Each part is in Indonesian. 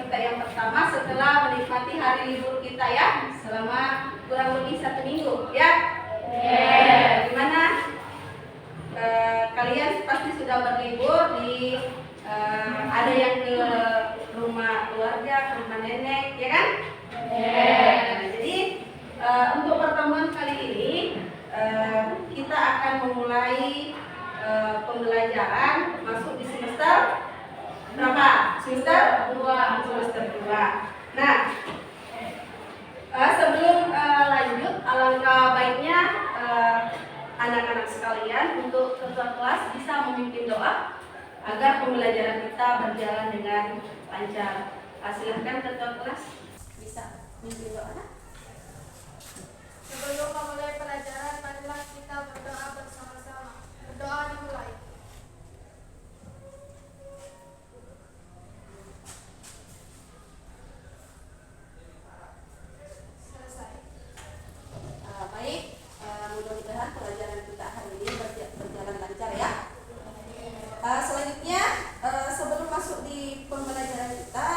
kita yang pertama setelah menikmati hari libur kita ya, selama kurang lebih 1 minggu ya. Gimana? Kalian pasti sudah berlibur di ada yang ke rumah keluarga, ke rumah nenek, ya kan? Jadi untuk pertemuan kali ini kita akan memulai pembelajaran masuk di semester berapa? Semester 2. Semester 2. Nah, sebelum lanjut, alangkah baiknya anak-anak sekalian untuk ketua kelas bisa memimpin doa agar pembelajaran kita berjalan dengan lancar. Silahkan ketua kelas bisa memimpin doa. Sebelum memulai pelajaran, marilah kita berdoa bersama-sama. Berdoa dimulai. Selesai. Baik, mudah-mudahan pelajaran kita hari ini berjalan lancar ya. Selanjutnya, sebelum masuk di pembelajaran kita,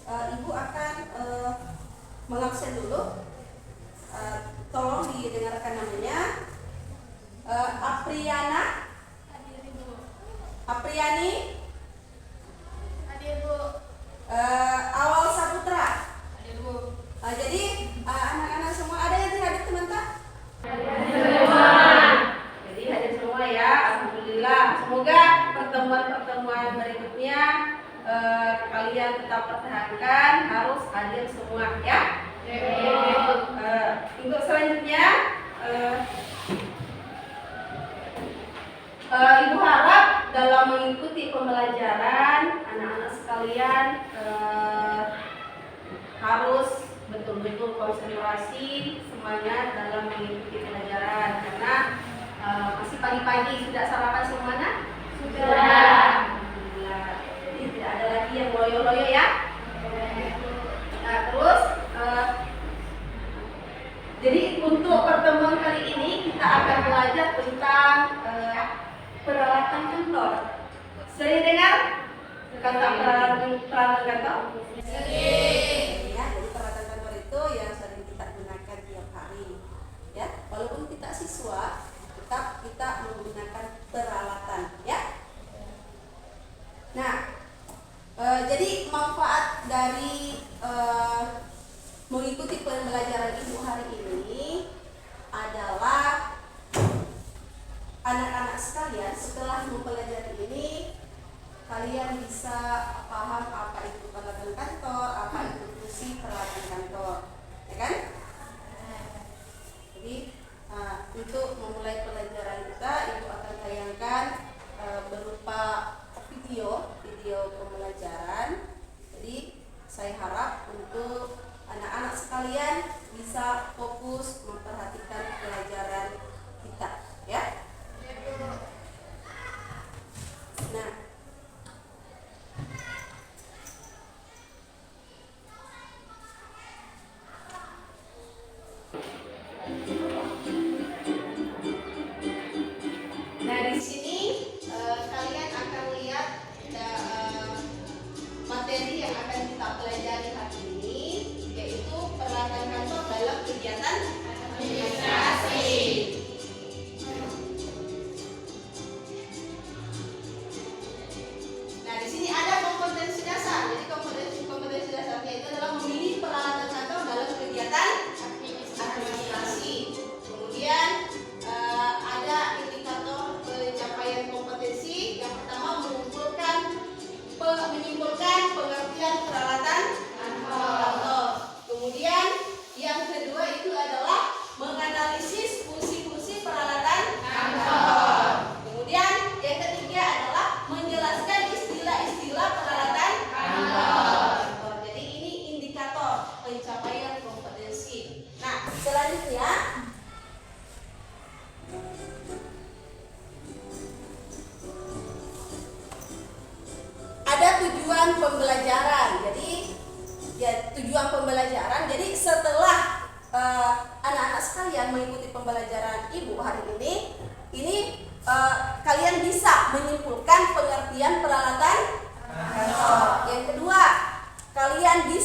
Ibu akan mengabsen dulu. Tolong didengarkan namanya. Apriana, Hadir Ibu. Apriani, Hadir Bu. Awal Saputra. Hadir Bu. Jadi anak-anak semua ada yang hadir teman tak? Jadi hadir semua ya, alhamdulillah. Semoga pertemuan-pertemuan berikutnya kalian tetap pertahankan, harus hadir semua ya. Untuk selanjutnya, Ibu harap dalam mengikuti pembelajaran anak-anak sekalian harus betul-betul konsentrasi, semangat dalam mengikuti pelajaran karena masih pagi-pagi. Sudah sarapan semuanya? Sudah. Alhamdulillah. Jadi tidak ada lagi yang loyo-loyo ya. Nah, terus jadi untuk pertemuan kali ini kita akan belajar tentang peralatan kantor. Sering dengar kata peralatan kantor? Sering. Ya, jadi peralatan kantor itu yang sering kita gunakan tiap hari. Ya, walaupun kita siswa, tetap kita menggunakan peralatan. Ya. Nah, jadi manfaat dari mengikuti pembelajaran Ibu hari ini adalah anak-anak sekalian setelah mempelajari ini kalian bisa paham apa itu peralatan kantor, apa itu fungsi peralatan kantor, ya kan? Jadi untuk memulai pelajaran kita, Ibu akan tayangkan berupa video pembelajaran. Jadi saya harap untuk anak-anak sekalian bisa fokus memperhatikan pelajaran kita, ya. Nah,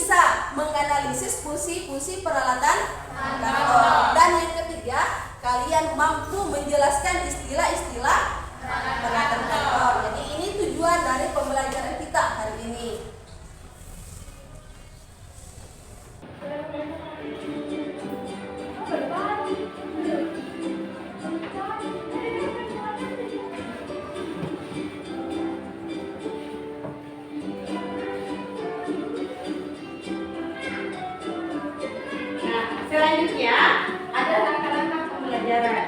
bisa menganalisis fungsi-fungsi peralatan kantor. Dan yang ketiga, kalian mampu menjelaskan istilah-istilah peralatan kantor. Jadi ini tujuan dari pembelajaran kita hari ini. Selanjutnya ada langkah-langkah pembelajaran.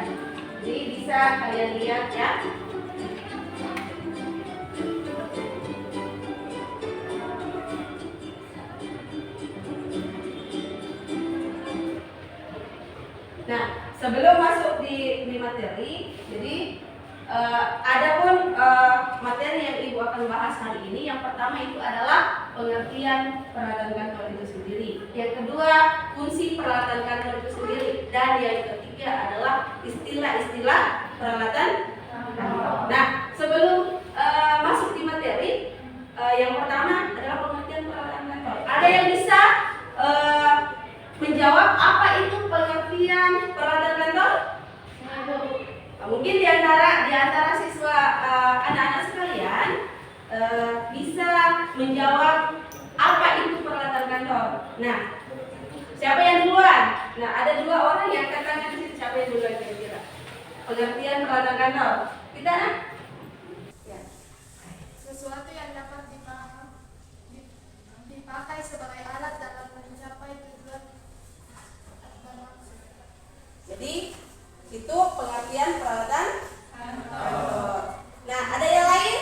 Jadi bisa kalian lihat ya. Nah, sebelum masuk di materi, jadi adapun materi yang Ibu akan bahas hari ini, yang pertama itu adalah pengertian peralatan kantor itu sendiri. Yang kedua, fungsi peralatan kantor itu sendiri. Dan yang ketiga adalah istilah-istilah peralatan kantor. Nah, sebelum masuk di materi, yang pertama adalah pengertian peralatan kantor. Ada yang bisa menjawab apa itu pengertian peralatan kantor? Mungkin di antara siswa anak-anak sekalian bisa menjawab apa itu peralatan kantor. Nah, siapa yang duluan? Nah, ada dua orang yang angkat tangan di sini. Siapa yang duluan kira-kira? Pengertian peralatan kantor. Kita nah? Ya. Sesuatu yang dapat dipakai sebagai alat dalam mencapai tujuan dan maksud. Jadi itu pengertian peralatan kantor. Nah, ada yang lain?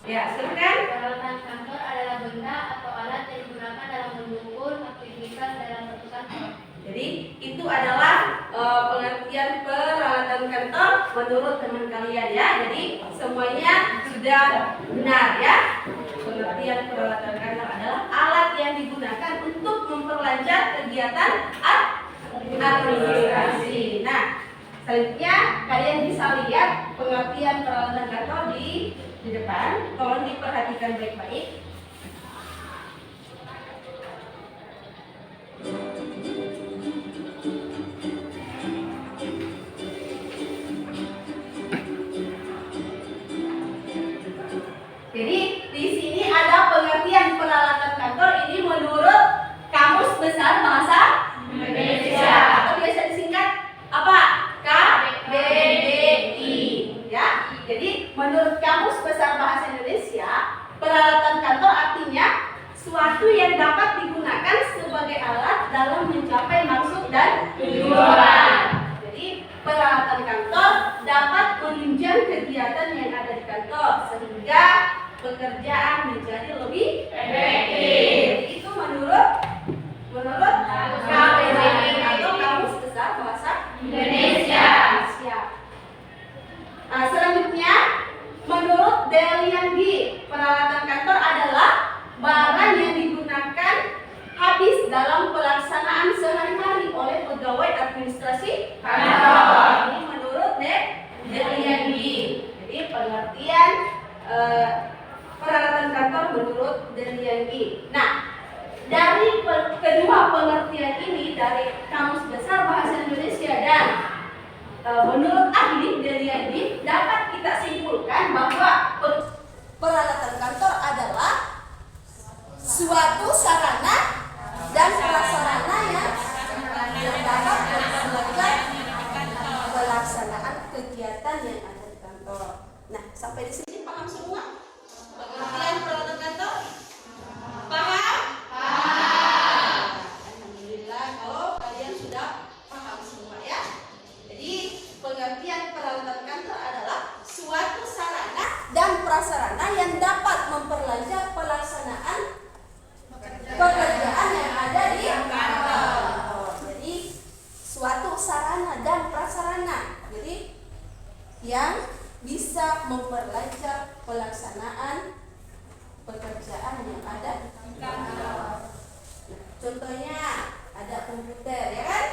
Ya, silakan. Peralatan kantor adalah benda atau alat yang digunakan dalam mendukung aktivitas dalam suatu kantor. Jadi itu adalah pengertian peralatan kantor menurut teman kalian ya. Jadi semuanya sudah benar ya. Pengertian peralatan kantor adalah alat yang digunakan untuk memperlancar kegiatan administrasi. Nah, selanjutnya kalian bisa lihat pengertian peralatan kantor di depan. Tolong diperhatikan baik-baik. Jadi di sini ada pengertian peralatan kantor ini menurut Kamus Besar Bahasa Indonesia atau biasa disingkat apa? KBBI ya. Jadi menurut Kamus Besar Bahasa Indonesia, peralatan kantor artinya suatu yang dapat digunakan sebagai alat dalam mencapai maksud dan tujuan. Jadi peralatan kantor dapat menunjang kegiatan yang ada di kantor sehingga pekerjaan menjadi lebih efektif. Jadi itu menurut KBBI atau Kamus Besar Bahasa Indonesia. Nah, selanjutnya menurut Delian G, peralatan kantor adalah barang yang digunakan habis dalam pelaksanaan sehari-hari oleh pegawai administrasi kantor. Ini menurut Delian G. Jadi pengertian peralatan kantor menurut Delian G. Nah, dari kedua pengertian ini dari Kamus Besar Bahasa Indonesia dan menurut ahli Delian G, dapat kita simpulkan bahwa Peralatan kantor adalah suatu sarana dan prasarana yang dapat memperlancar pelaksanaan kegiatan yang ada di kantor. Nah, sampai di sini paham semua? Pengertian peralatan kantor? Paham? Paham. Alhamdulillah kalau kalian sudah paham semua ya. Jadi pengertian peralatan kantor adalah suatu sarana dan prasarana yang dapat memperlancar pelaksanaan pekerjaan yang ada di kantor. Jadi suatu sarana dan prasarana. Jadi yang bisa memperlancar pelaksanaan pekerjaan yang ada di kantor. Contohnya ada komputer ya kan?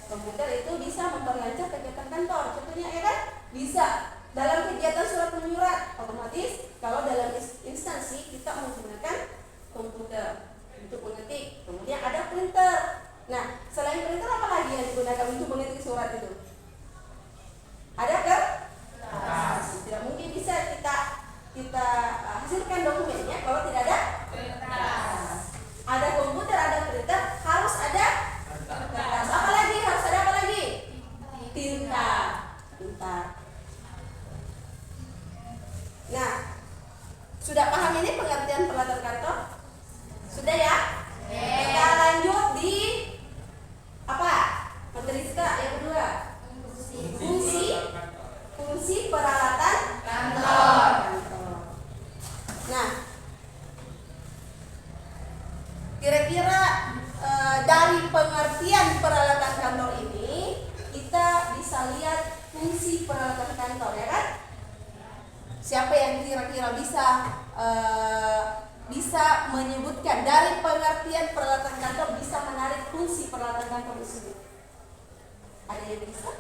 Komputer itu bisa memperlancar kegiatan kantor. Contohnya ya kan? Bisa dalam kegiatan surat menyurat, otomatis kalau dalam instansi kita menggunakan komputer untuk mengetik petik. Kemudian ada printer. Nah, selain printer apa lagi yang digunakan untuk mengetik surat itu? Ada kertas. Tidak mungkin bisa kita hasilkan dokumennya kalau tidak ada kertas. Ada komputer, ada printer, harus ada kertas. Apa lagi? Harus ada apa lagi? Tinta. Nah, sudah paham ini pengertian peralatan kantor? Sudah ya? Kita lanjut di apa? Materi kita yang kedua. Fungsi peralatan kantor. Nah, kira-kira dari pengertian peralatan kantor ini kita bisa lihat fungsi peralatan kantor, ya kan? Siapa yang kira-kira bisa menyebutkan dari pengertian peralatan kantor bisa menarik fungsi peralatan kantor di sini? Ada yang bisa?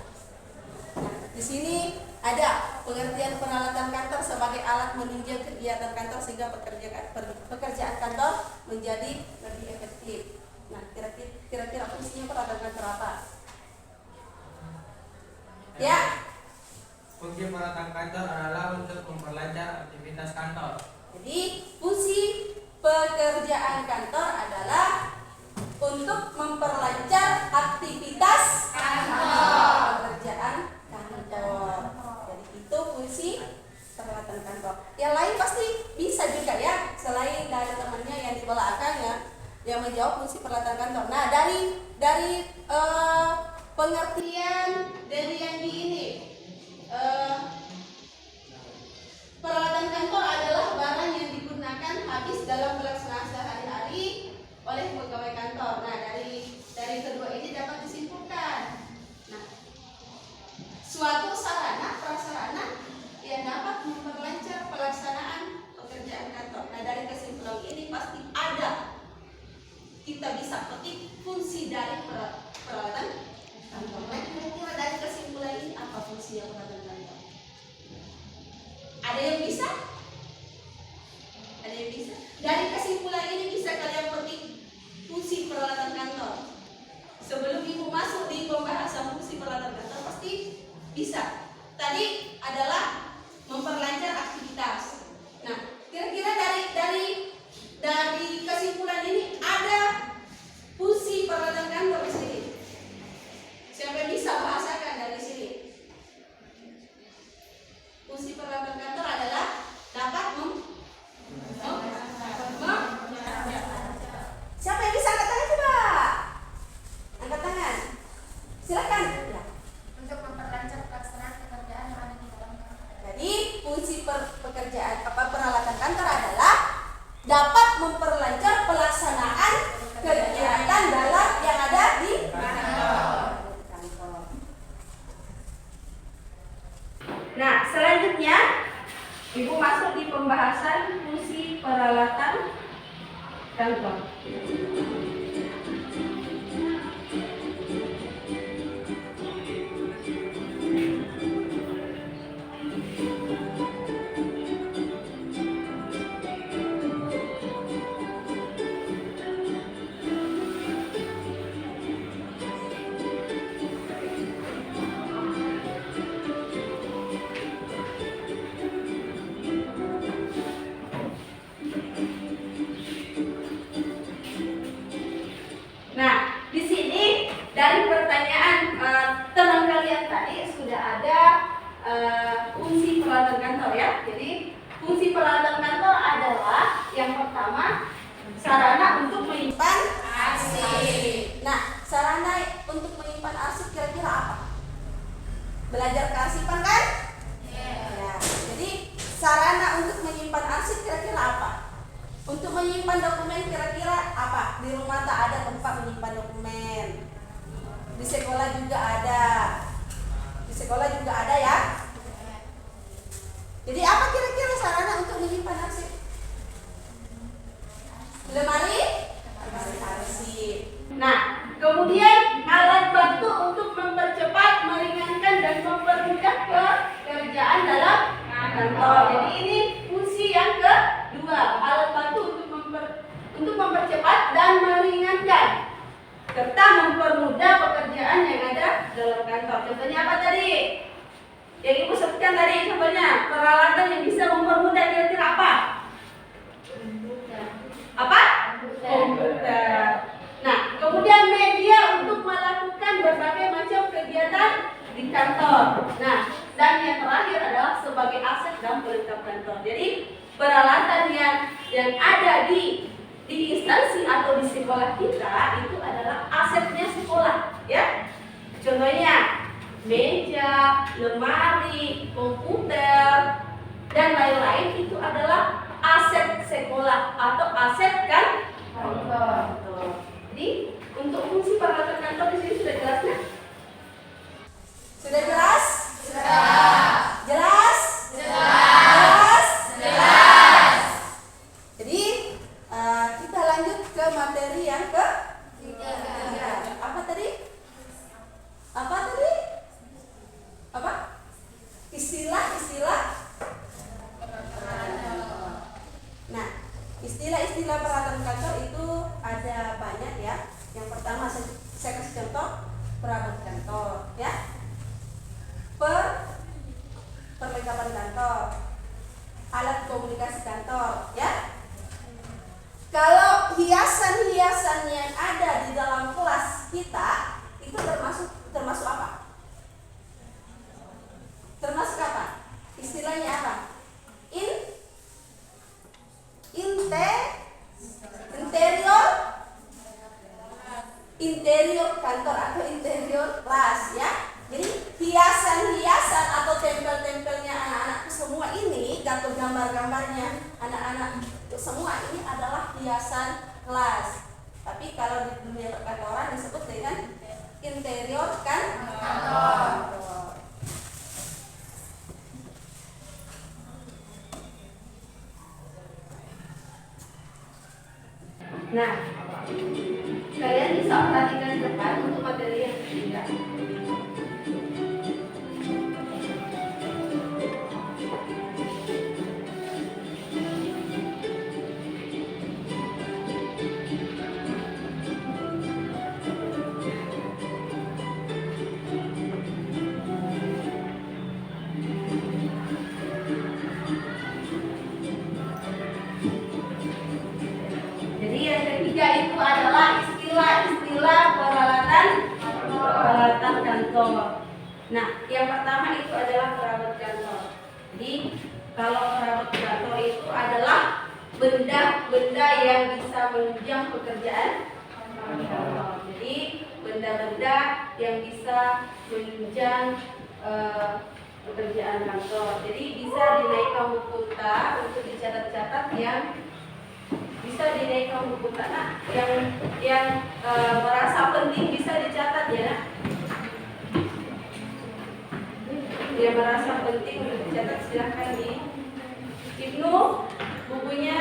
Nah, di sini ada pengertian peralatan kantor sebagai alat menunjang kegiatan kantor sehingga pekerjaan kantor menjadi lebih efektif. Nah, kira-kira fungsinya peralatan kantor apa? Ya. Fungsi peralatan kantor adalah untuk memperlancar aktivitas kantor. Jadi fungsi pekerjaan kantor adalah untuk memperlancar aktivitas kantor. Pekerjaan kantor. Jadi itu fungsi peralatan kantor. Yang lain pasti bisa juga ya, selain dari temannya yang di belakang ya, yang menjawab fungsi peralatan kantor. Nah, dari pengertian dari yang di ini. Peralatan kantor adalah barang yang digunakan habis dalam pelaksanaan sehari-hari oleh pegawai kantor. Nah, dari kedua ini dapat disimpulkan. Nah, suatu sarana prasarana yang dapat memperlancar pelaksanaan pekerjaan kantor. Nah, dari kesimpulan ini pasti ada. Kita bisa petik fungsi dari peralatan kantor. Nah, kira-kira dari kesimpulan ini apa fungsi yang peralatan kantor? Ada yang bisa? Ada yang bisa? Dari kesimpulan ini bisa kalian petik fungsi peralatan kantor. Sebelum ibu masuk di pembahasan fungsi peralatan kantor pasti bisa. Tadi adalah memperlancar aktivitas. Nah, kira-kira dari kesimpulan ini ada fungsi peralatan kantor di sini. Siapa yang bisa bahasakan dari sini? Fungsi peralatan kantor adalah dapat serta mempermudah pekerjaan yang ada dalam kantor. Contohnya apa tadi? Yang Ibu sebutkan tadi contohnya peralatan yang bisa mempermudah kira-kira apa? Apa? Komputer. Nah, kemudian media untuk melakukan berbagai macam kegiatan di kantor. Nah, dan yang terakhir adalah sebagai aset dan pelengkap kantor. Jadi peralatan yang ada di instansi atau di sekolah kita itu adalah asetnya sekolah, ya. Contohnya meja, lemari, komputer, dan lain-lain itu adalah aset sekolah atau aset kantor. Jadi untuk fungsi peralatan kantor di sini sudah jelas kan? Sudah jelas? Jelas? Jadi kita lanjut ke materi yang ketiga. Apa tadi? Istilah-istilah. Nah, istilah-istilah peralatan kantor itu ada banyak ya. Yang pertama saya kasih contoh perabot kantor, ya. Perlengkapan kantor, alat komunikasi kantor, ya. Kalau hiasan-hiasan yang ada di dalam kelas kita itu termasuk apa? Termasuk apa? Istilahnya apa? Interior kantor atau interior kelas, ya. Jadi hiasan-hiasan atau tempel-tempelnya anak-anak semua ini, atau gambar-gambarnya anak-anak semua ini adalah hiasan kelas. Tapi kalau di dunia perkantoran disebut dengan interior kantor. Nah, kalian bisa perhatikan depan untuk materi yang ketiga. Jadi yang ketiga itu adalah istilah-istilah peralatan kantor. Nah, yang pertama itu adalah perabot kantor. Jadi kalau perabot kantor itu adalah benda-benda yang bisa menunjang pekerjaan kantor. Jadi benda-benda yang bisa menunjang pekerjaan kantor. Jadi bisa dinaikkan buku kota untuk dicatat-catat yang bisa dinaikkan buku tanah yang merasa penting bisa dicatat ya nak. Yang merasa penting untuk dicatat silahkan di Ibnu bukunya.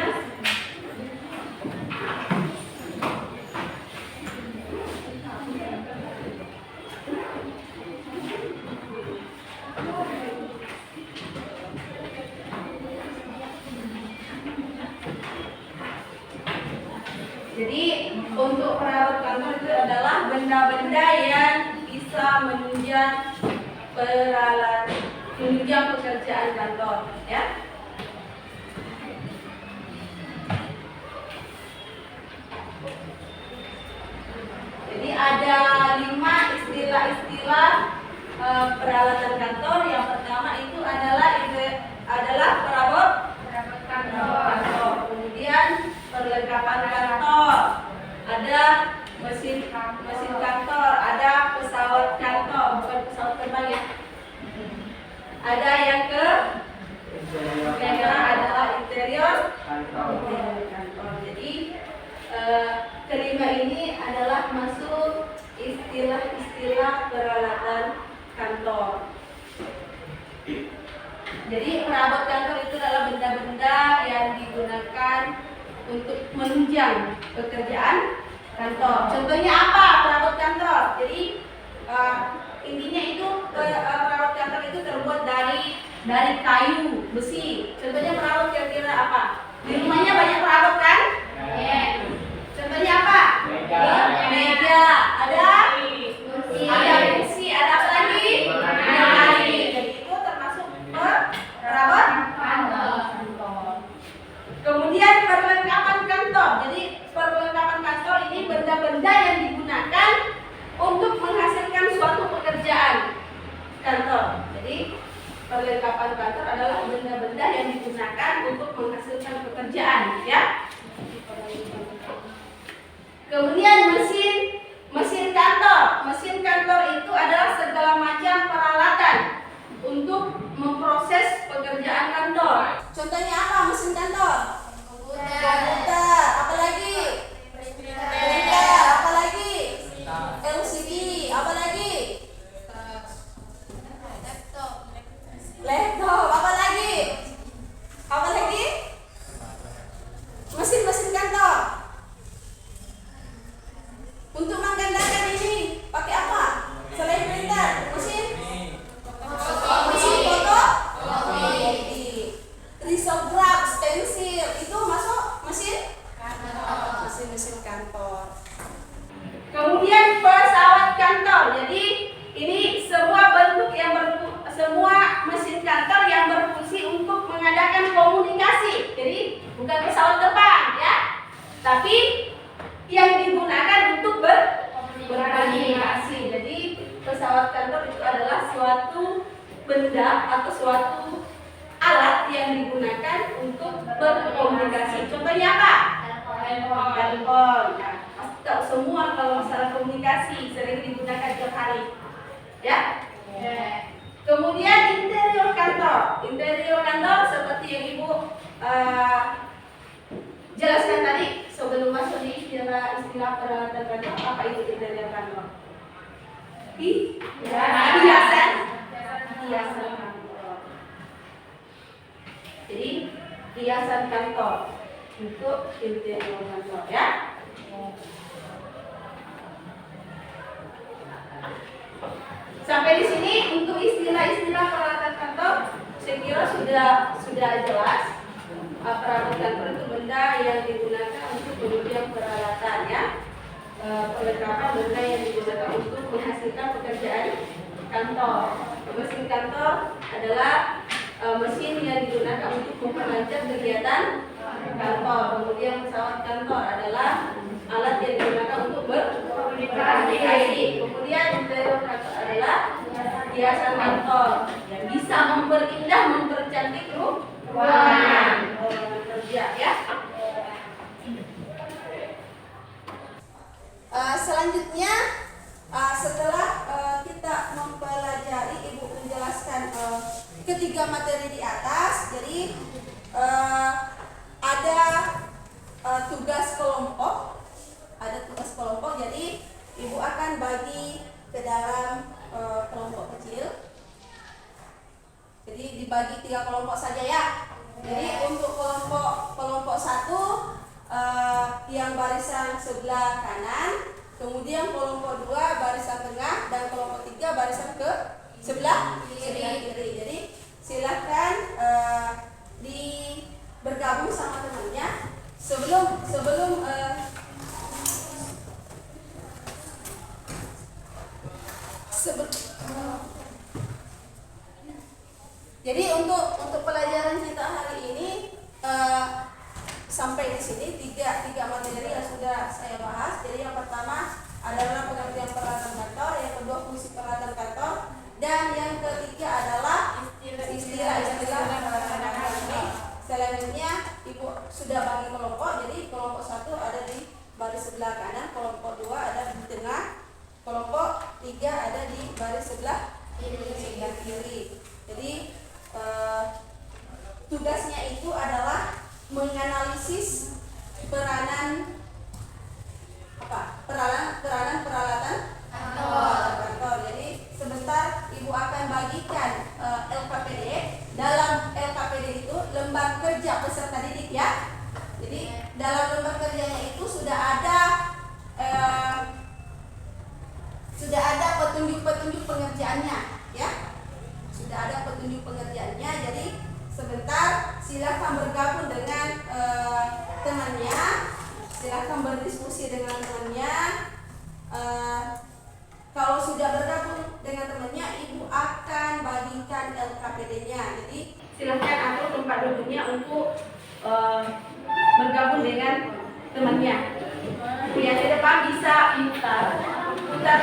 Jadi untuk perabot kantor itu adalah benda-benda yang bisa menunjang pekerjaan kantor, ya. Jadi ada 5 istilah-istilah peralatan kantor. Yang pertama itu adalah perabot kantor. Kemudian perlengkapan kantor, ada mesin kantor, ada pesawat kantor, bukan pesawat terbang ya. Ada yang adalah interior kantor. Jadi kelima ini adalah masuk istilah-istilah peralatan kantor. Jadi perabot kantor itu adalah benda-benda yang digunakan untuk menunjang pekerjaan kantor. Contohnya apa perabot kantor? Jadi intinya itu perabot kantor itu terbuat dari kayu, besi. Contohnya perabot kira-kira apa? Di rumahnya banyak perabot kan? Contohnya apa? Meja, perlengkapan kantor adalah benda-benda yang digunakan untuk menghasilkan pekerjaan, ya. Kemudian mesin kantor. Mesin kantor itu adalah segala macam peralatan untuk memproses pekerjaan kantor. Contohnya apa mesin kantor? Komputer, apalagi? Printer, apalagi? LCD, apalagi? Laptop, apalagi? Apalagi? Mesin-mesin kantor. Untuk menggandakan ini pakai apa? Selain printer, mesin foto, kopi, risograf, stensil, itu masuk mesin kantor. Kemudian pesawat kantor. Jadi ini semua semua mesin kantor yang berfungsi untuk mengadakan komunikasi. Jadi bukan pesawat terbang, ya, tapi yang digunakan untuk berkomunikasi. Jadi pesawat kantor itu adalah suatu benda atau suatu alat yang digunakan untuk berkomunikasi. Contohnya apa? Telepon. Nah, pasti tahu semua kalau masalah komunikasi sering digunakan tiap hari, ya. Kemudian interior kantor. Interior kantor seperti yang Ibu jelaskan tadi sebelum masuk di istilah peralatan kantor. Apa itu interior kantor? Hiasan kantor. Jadi hiasan kantor untuk interior kantor, ya. Sampai di sini untuk istilah-istilah peralatan kantor saya kira sudah jelas. Peralatan kantor itu benda yang digunakan untuk penunjang peralatan, ya. Perlengkapan benda yang digunakan untuk menghasilkan pekerjaan kantor. Mesin kantor adalah mesin yang digunakan untuk memperlancar kegiatan kantor. Kemudian pesawat kantor adalah alat yang digunakan untuk berkomunikasi. Kemudian interior kantor adalah hiasan kantor yang bisa memperindah, mempercantik ruangan kerja, ya. Selanjutnya setelah kita mempelajari, Ibu menjelaskan ketiga materi di atas. Jadi ada tugas kelompok. Jadi Ibu akan bagi ke dalam kelompok kecil. Jadi dibagi 3 kelompok saja, ya. Jadi untuk kelompok 1 yang barisan sebelah kanan, kemudian kelompok 2 barisan tengah, dan kelompok 3 barisan ke sebelah kiri. Jadi silahkan bergabung sama temannya. Jadi untuk pelajaran kita hari ini sampai di sini tiga materi yang sudah saya bahas. Jadi yang pertama adalah pengertian peralatan kantor, yang kedua fungsi peralatan kantor, dan yang ketiga adalah istilah-istilah peralatan kantor. Selanjutnya Ibu sudah bagi kelompok. Jadi kelompok 1 ada di baris sebelah kanan, kelompok 2 ada di tengah, kelompok 3 ada di baris sebelah kiri. Jadi tugasnya itu adalah menganalisis peralatan kantor. Jadi sebentar Ibu akan bagikan LKPD. Dalam LKPD itu lembar kerja peserta didik, ya. Jadi dalam lembar kerjanya itu sudah ada petunjuk-petunjuk pengerjaannya, ya. Sudah ada petunjuk pengerjaannya. Jadi sebentar silakan bergabung dengan temannya, silakan berdiskusi dengan temannya. Kalau sudah bergabung dengan temannya, Ibu akan bagikan LKPD-nya. Jadi Silahkan atur tempat duduknya untuk bergabung dengan temannya. Yang di depan bisa putar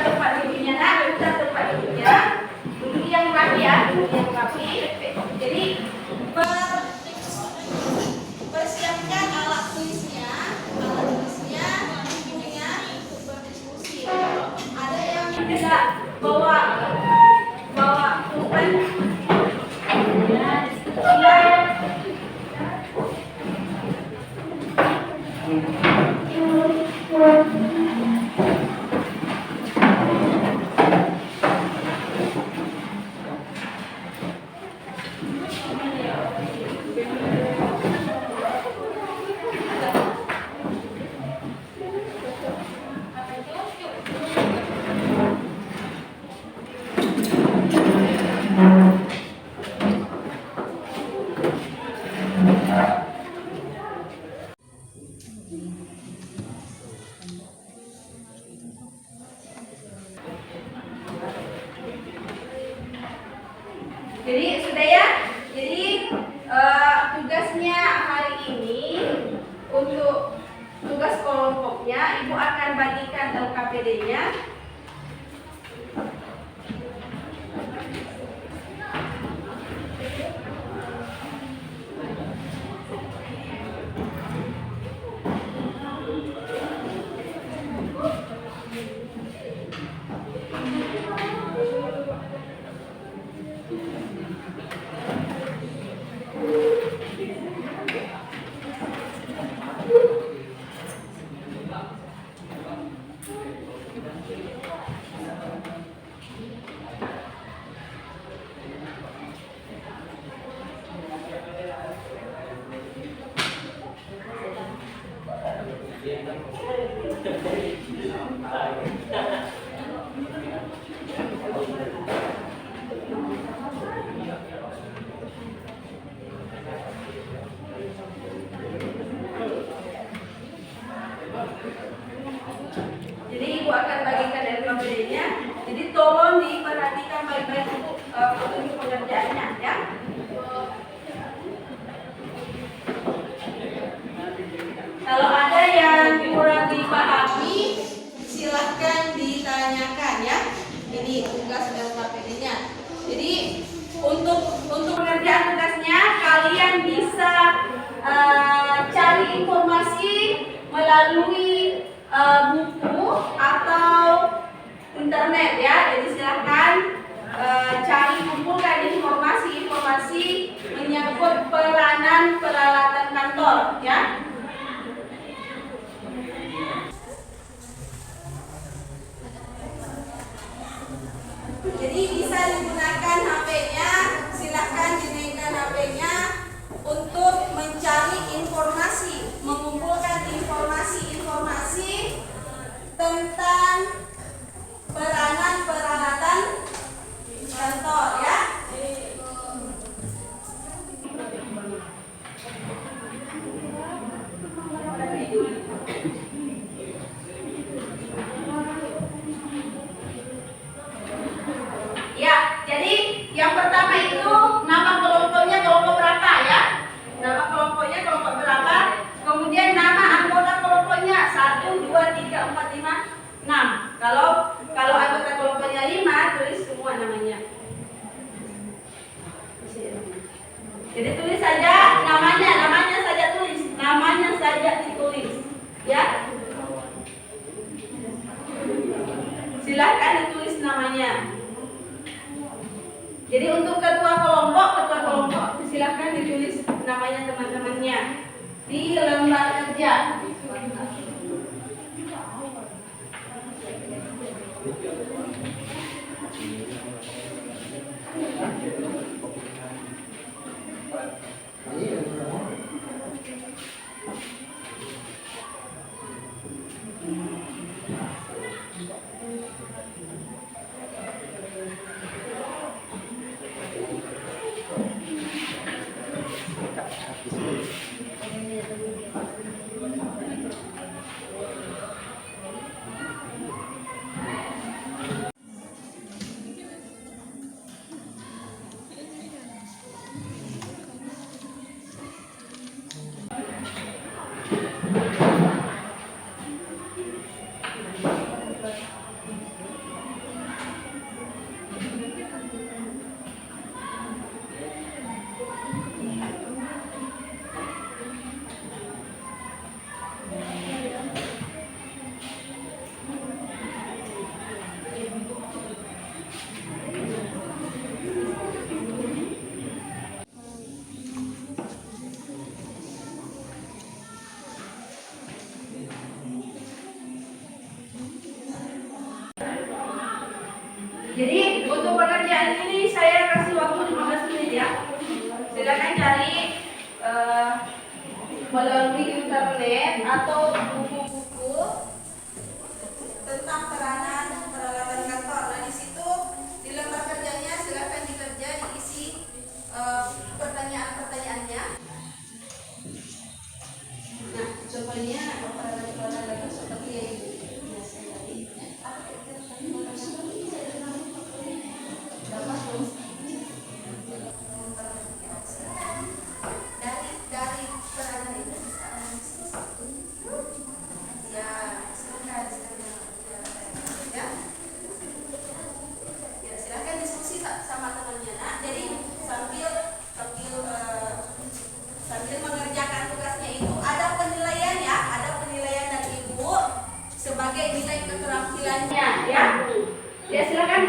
tempat duduknya, putar tempat duduknya. Duduk yang rapi, ya, duduk yang rapi. bisa bawa pulpen? Jadi sudah ya. Jadi tugasnya hari ini untuk tugas kelompoknya Ibu akan bagikan LKPD-nya. Jadi Ibu akan bagikan LKPD-nya. Jadi tolong diperhatikan baik-baik untuk petunjuk pengerjaannya ya. Kalau ada yang kurang dipahami, silahkan ditanyakan ya. Ini tugas LKPD-nya. Jadi untuk pengerjaan tugasnya kalian bisa cari informasi melalui buku atau internet ya. Jadi silahkan cari, kumpulkan informasi menyangkut peranan peralatan kantor ya. Jadi bisa digunakan HP-nya, silahkan dinaikkan HP-nya untuk mencari informasi, mengumpulkan informasi tentang peranan peralatan kantor ya. Ya, jadi yang pertama itu nama kelompoknya kelompok berapa ya? Nama kelompoknya kelompok berapa? Kemudian nama anggota kelompoknya 1, 2, 3, 4, 5, 6. Kalau anggota kelompoknya 5, tulis semua namanya. Jadi tulis saja namanya saja tulis, namanya saja ditulis, ya. Silahkan ditulis namanya. Jadi untuk ketua kelompok silahkan ditulis namanya teman-temannya di lembar kerja. Jadi untuk pengerjaan ini saya kasih waktu 15 menit ya. Silakan cari melalui internet atau buku-buku tentang peranan peralatan kantor. Nah, di situ di lembar kerjanya silakan dikerja, diisi pertanyaan-pertanyaannya. Nah, contohnya peralatan kantor seperti yang Ibu biasa tadi. Dari peranan itu bisa ya, silakan ya. Ya, silakan diskusi sama temannya. Nah, jadi sambil mengerjakan tugasnya itu ada penilaian ya, ada penilaian dari Ibu sebagai nilai keterampilannya ya. Ya silakan.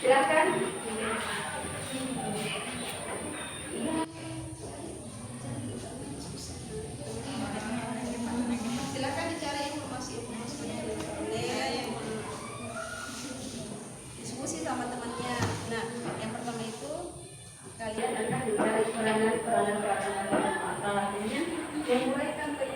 Silakan. Silakan dicari informasi diskusi sama temannya. Nah, yang pertama itu Kalian akan mencari peranan alatnya yang mulai sampai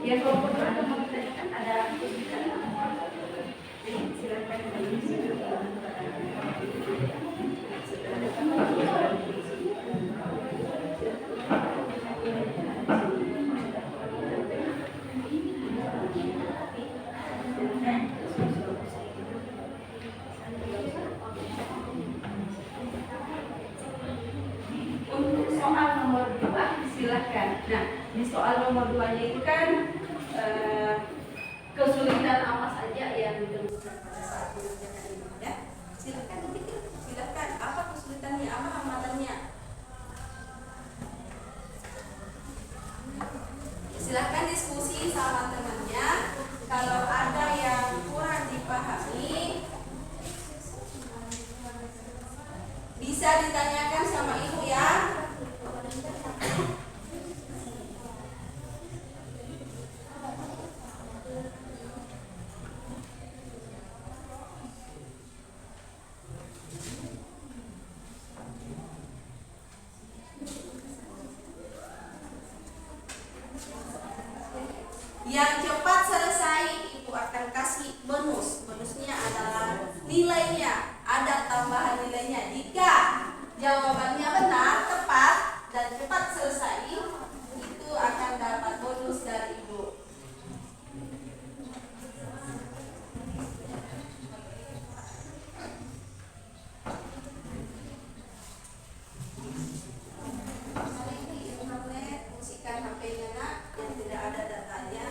ya kalau perlu ada mau ditanyakan ada silakan. Untuk soal nomor 2 silakan. Nah, di soal nomor 2-nya itu kan kesulitan apa saja yang ditemukan pada saat mengerjakan ini ya. silakan dipikir, silakan apa kesulitannya, apa hambatannya. Silakan diskusi sama temannya. Kalau ada yang kurang dipahami, bisa ditanyakan sama Ibu ya. Yang cepat selesai Ibu akan kasih bonus. Bonusnya adalah nilainya, ada tambahan nilainya. Jika jawabannya benar, tepat, dan cepat selesai, itu akan dapat bonus dari Ibu. Kali di internet, fungsikan HP-nya nak, yang tidak ada datanya.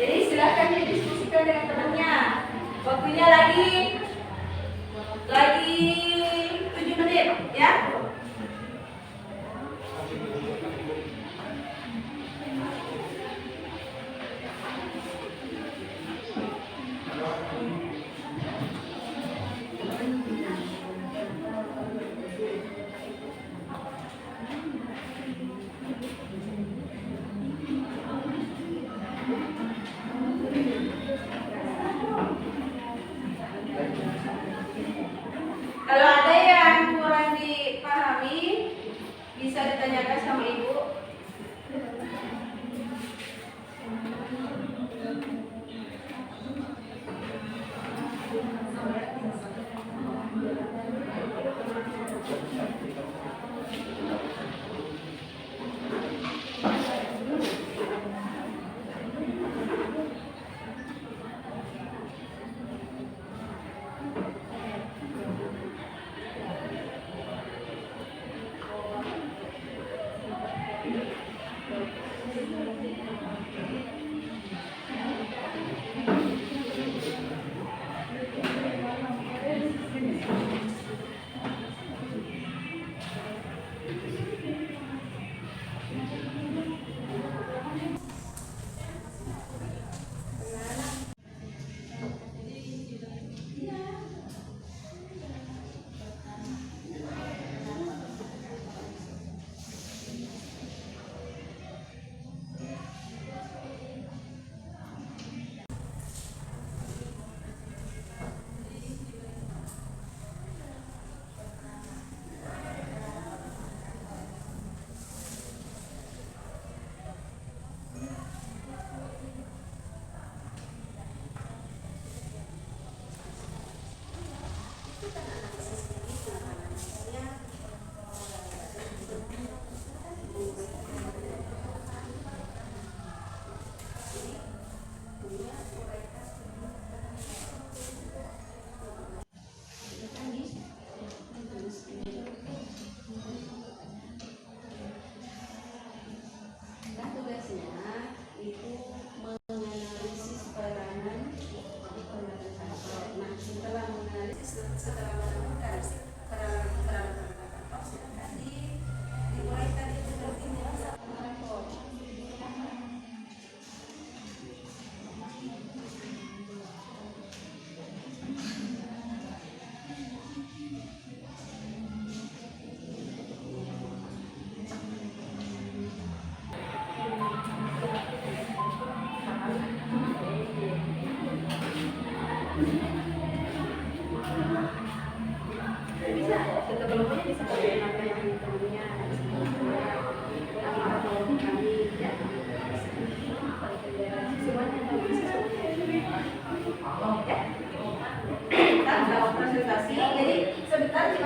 Jadi silakan didiskusikan dengan temannya. Waktunya lagi 7 menit ya.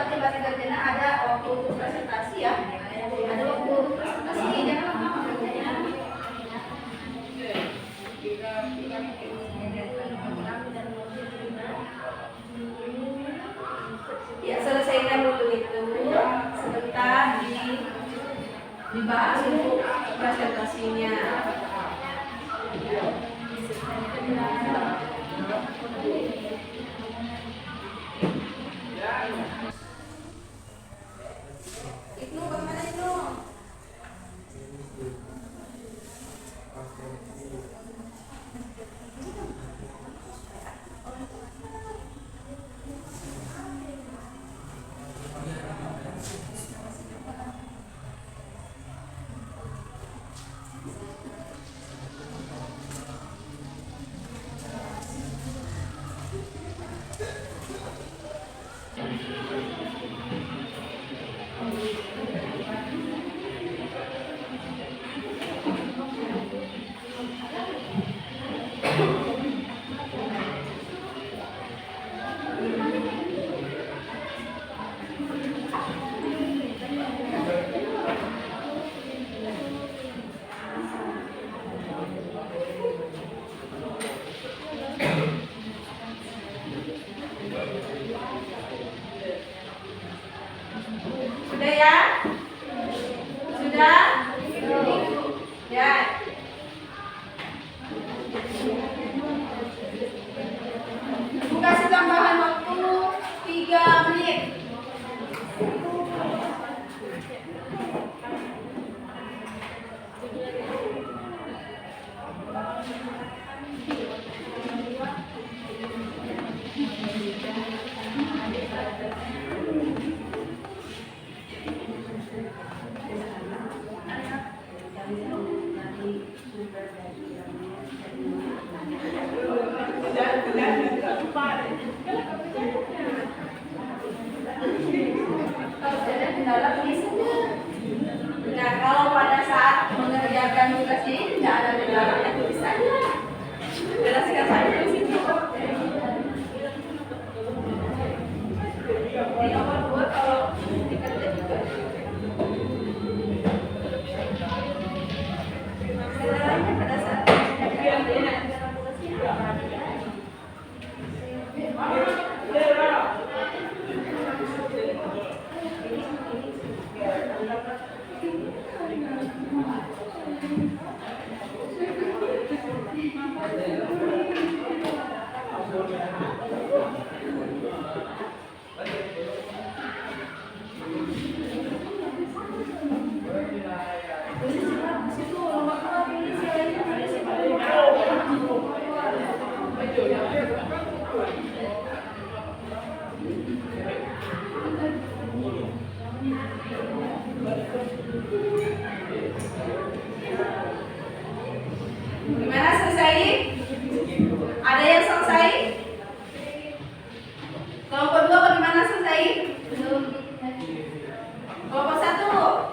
seperti Mbak Tirgana ada waktu untuk presentasi ya. Ada waktu untuk presentasi, jangan lama-lama kerjanya. Ya, selesaikan dulu itu. Sebentar dibahas untuk presentasinya. Ibnu, bagaimana Ibnu? Sudah ya? Sudah? Ya. Ibu kasih tambahan waktu 3 menit. Nah, kalau pada saat mengerjakan tugas ini tidak ada kendala, tulisannya jelaskan saja di situ. Di nomor 2 kalau dikerja juga. Kendalanya pada saat gimana, selesai? Ada yang selesai? Kelompok 2 bagaimana, selesai? Kelompok 1?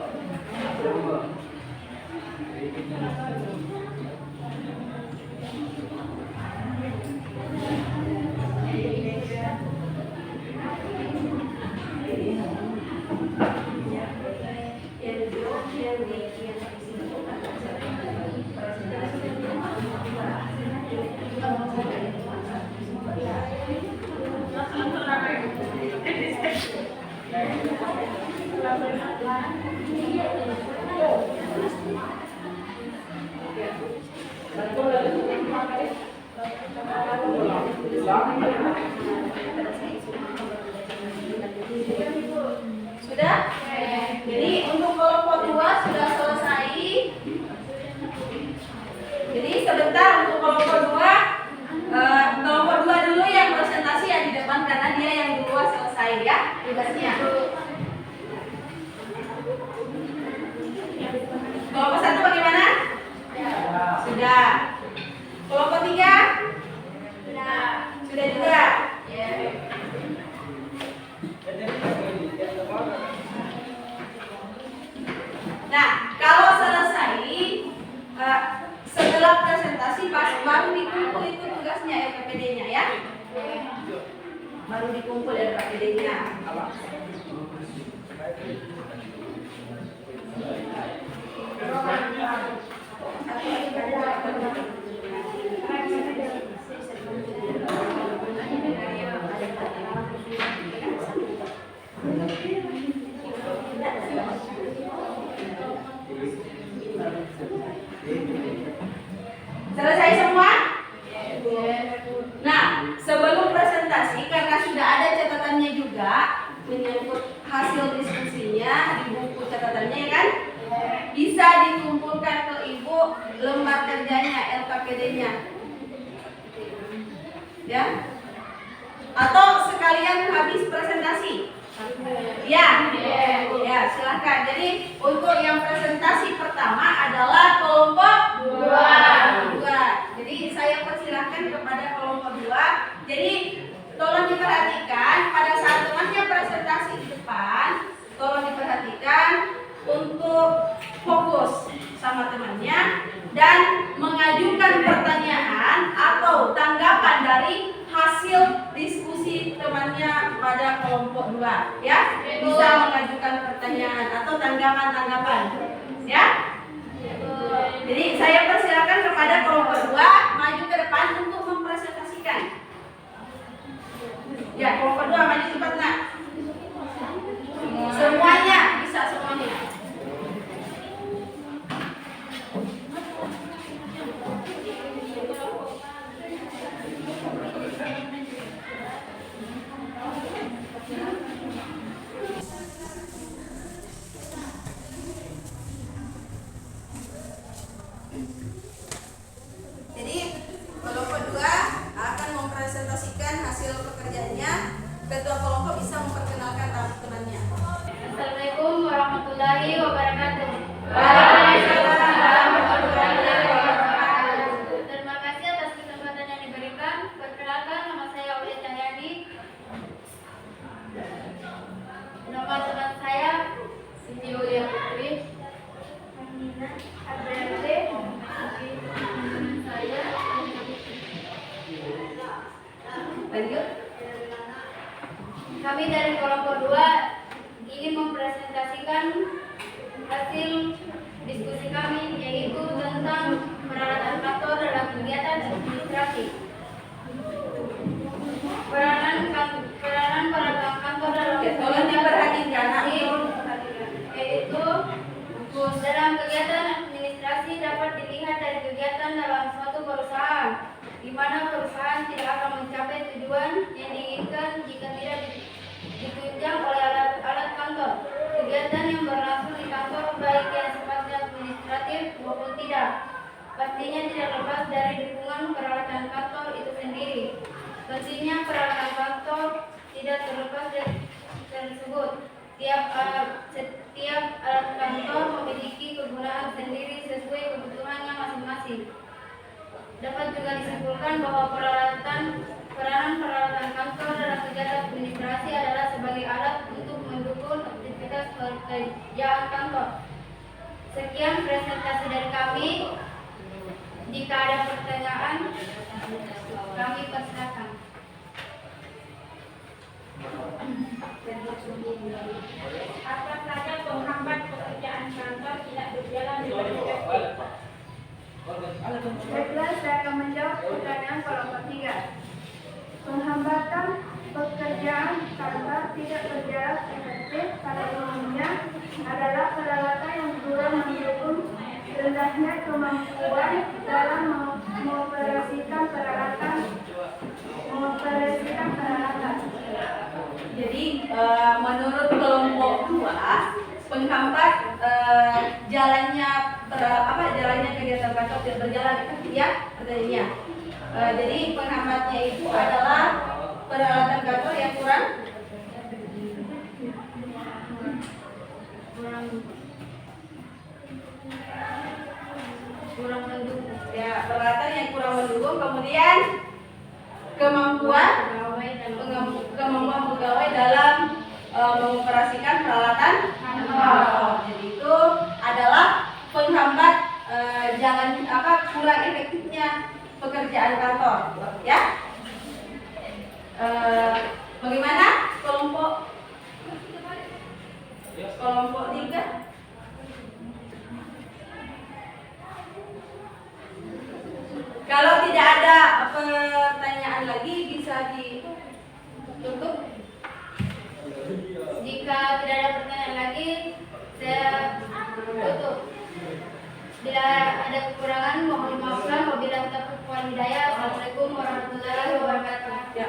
Sudah? Jadi untuk kelompok 2 sudah selesai. Jadi sebentar untuk kelompok 2, kelompok 2 dulu yang presentasi ya di depan karena dia yang duluan selesai ya tugasnya. Kelompok 1 bagaimana? Sudah. Kelompok 3? Sudah juga. Nah, kalau selesai setelah presentasi baru dikumpul itu tugasnya LPPD-nya ya. baru dikumpul LKPD-nya. Selesai semua? Nah, sebelum presentasi karena sudah ada catatannya juga menyangkut hasil diskusinya di buku catatannya ya kan? Bisa dikumpulkan ke Ibu lembar kerjanya, LKPD-nya. Ya? Atau sekalian habis presentasi? Ya, ya silahkan. Jadi untuk yang presentasi pertama adalah kelompok 2. Jadi saya persilahkan kepada kelompok 2. Jadi tolong diperhatikan pada saat temannya presentasi di depan, tolong diperhatikan untuk fokus sama temannya dan mengajukan pertanyaan atau tanggapan dari hasil diskusi temannya pada kelompok 2 ya. Bisa mengajukan pertanyaan atau tanggapan ya. Jadi saya persilakan kepada kelompok 2 maju ke depan untuk mempresentasikan. Ya, kelompok 2 maju cepat nak. Semuanya bisa semuanya. Jadi kelompok 2 akan mempresentasikan hasil pekerjaannya. Ketua kelompok bisa memperkenalkan teman-temannya. Assalamualaikum warahmatullahi wabarakatuh. Waalaikumsalam warahmatullahi wabarakatuh. Terima kasih atas kesempatan yang diberikan. Perkenalkan, nama saya Aulia Cahyadi. Nama teman saya Siti Ulia Putri. Abrante. Saya. Lanjut. Kami dari kelompok 2 ingin mempresentasikan hasil diskusi kami, yaitu tentang peralatan kantor dalam kegiatan administrasi. Peranan peralatan kantor dalam Tolong diperhatikan nak. yaitu dalam kegiatan administrasi dapat dilihat dari kegiatan dalam suatu perusahaan, di mana perusahaan tidak akan mencapai tujuan yang diinginkan jika tidak ditunjang oleh alat kantor. Kegiatan yang berlangsung di kantor baik yang sifatnya administratif maupun tidak, pastinya tidak lepas dari dukungan peralatan kantor itu sendiri. Pentingnya peralatan kantor tidak terlepas dari tersebut. Setiap alat kantor memiliki kegunaan sendiri sesuai kebutuhannya masing-masing. Dapat juga disimpulkan bahwa peranan peralatan kantor dalam kegiatan administrasi adalah sebagai alat untuk mendukung aktivitas pekerjaan kantor. Sekian presentasi dari kami. Jika ada pertanyaan, kami persilakan. Apa saja penghambat pekerjaan kantor tidak berjalan dengan efektif? Baiklah, saya akan menjawab pertanyaan kelompok 3. Penghambatan pekerjaan kantor tidak berjalan efektif pada umumnya adalah peralatan yang kurang mendukung, rendahnya kemampuan dalam mengoperasikan peralatan. Jadi menurut kelompok 2 penghambat jalannya kegiatan kantor tidak berjalan efektif ya pertanyaannya. Jadi penghambatnya itu adalah peralatan kantor yang kurang mendukung. Ya, peralatan yang kurang mendukung, kemudian kemampuan pegawai dalam mengoperasikan peralatan kantor. Jadi itu adalah penghambat kurang efektifnya pekerjaan kantor, ya. Bagaimana kelompok 3? Kalau tidak ada pertanyaan lagi bisa ditutup. Jika tidak ada pertanyaan lagi, saya tutup. Bila ada kekurangan, mohon dimaafkan. Wabillahi taufiq wal hidayah. Assalamualaikum warahmatullahi wabarakatuh. Ya,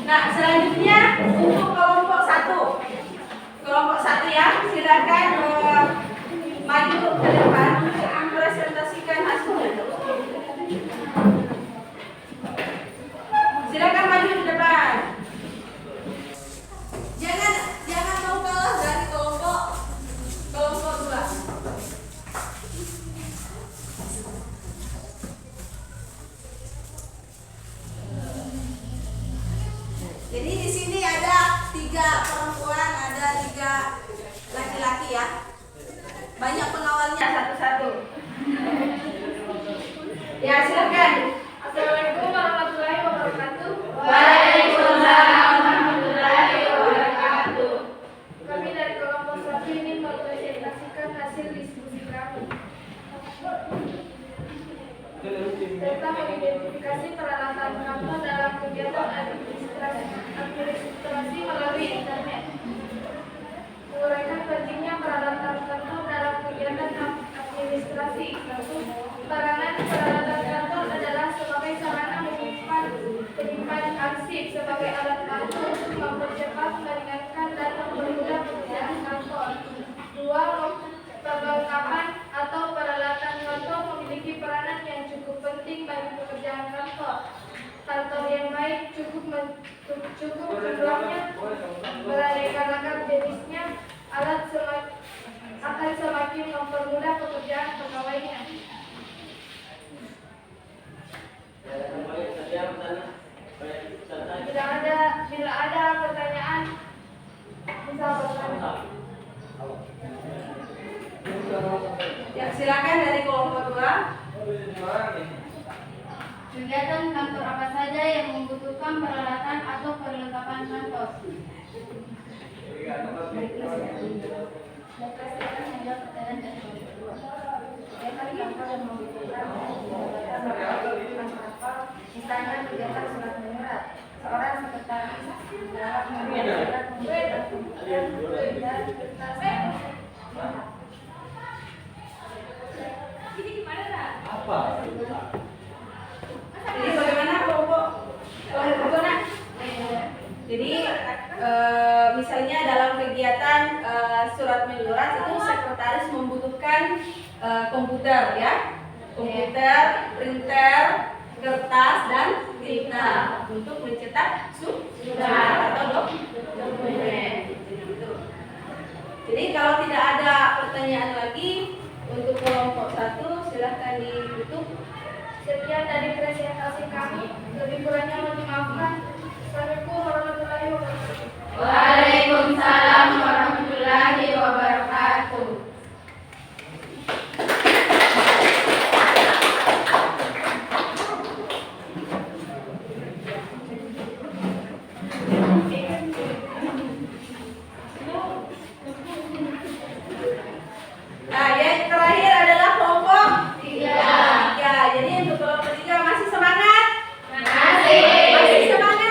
nah, selanjutnya untuk kelompok 1. Kelompok 1 ya, silakan maju ke depan untuk mempresentasikan hasilnya. Silakan maju ke depan. Jangan mau kalah dari kelompok 2. Jadi di sini ada 3 perempuan, ada 3 laki-laki ya. Banyak pengawalnya. Satu-satu. Ya, silakan. Assalamualaikum warahmatullahi wabarakatuh. Waalaikumsalam warahmatullahi wabarakatuh. Kami dari kelompok 1 ini mempresentasikan hasil diskusi kami tentang mengidentifikasi peralatan kantor dalam kegiatan administrasi melalui internet. Menguraikan pentingnya peralatan kantor dalam kegiatan administrasi. Peranan peralatan kantor adalah sebagai sarana menyimpan arsip sebagai alat bantu untuk mempercepat, meringankan, dan mempermudah pekerjaan kantor. 2. Perlengkapan atau peralatan kantor memiliki peranan yang cukup penting bagi pekerjaan kantor. Kantor yang baik cukup jumlahnya, beraneka ragam jenisnya, akan semakin mempermudah pekerjaan pegawainya. Bila ada pertanyaan, bisa bertanya. Ya, silakan dari kelompok 2. Kegiatan kantor apa saja yang membutuhkan peralatan atau perlengkapan kantor? Misalnya kegiatan surat menyurat, seorang sekretaris dalam membuat Jadi bagaimana kelompok 2 nak? Jadi misalnya dalam kegiatan surat menyurat itu sekretaris membutuhkan komputer ya, komputer, printer, kertas dan tinta untuk mencetak surat atau dokumen. Jadi kalau tidak ada pertanyaan lagi untuk kelompok 1 silahkan ditutup. Sekian dari presentasi kami. Lebih kurangnya mohon dimaafkan. Assalamualaikum warahmatullahi wabarakatuh. Waalaikumsalam warahmatullahi wabarakatuh. Nah, yang terakhir adalah kelompok 3. Jadi untuk kelompok 3 masih semangat? Masih semangat?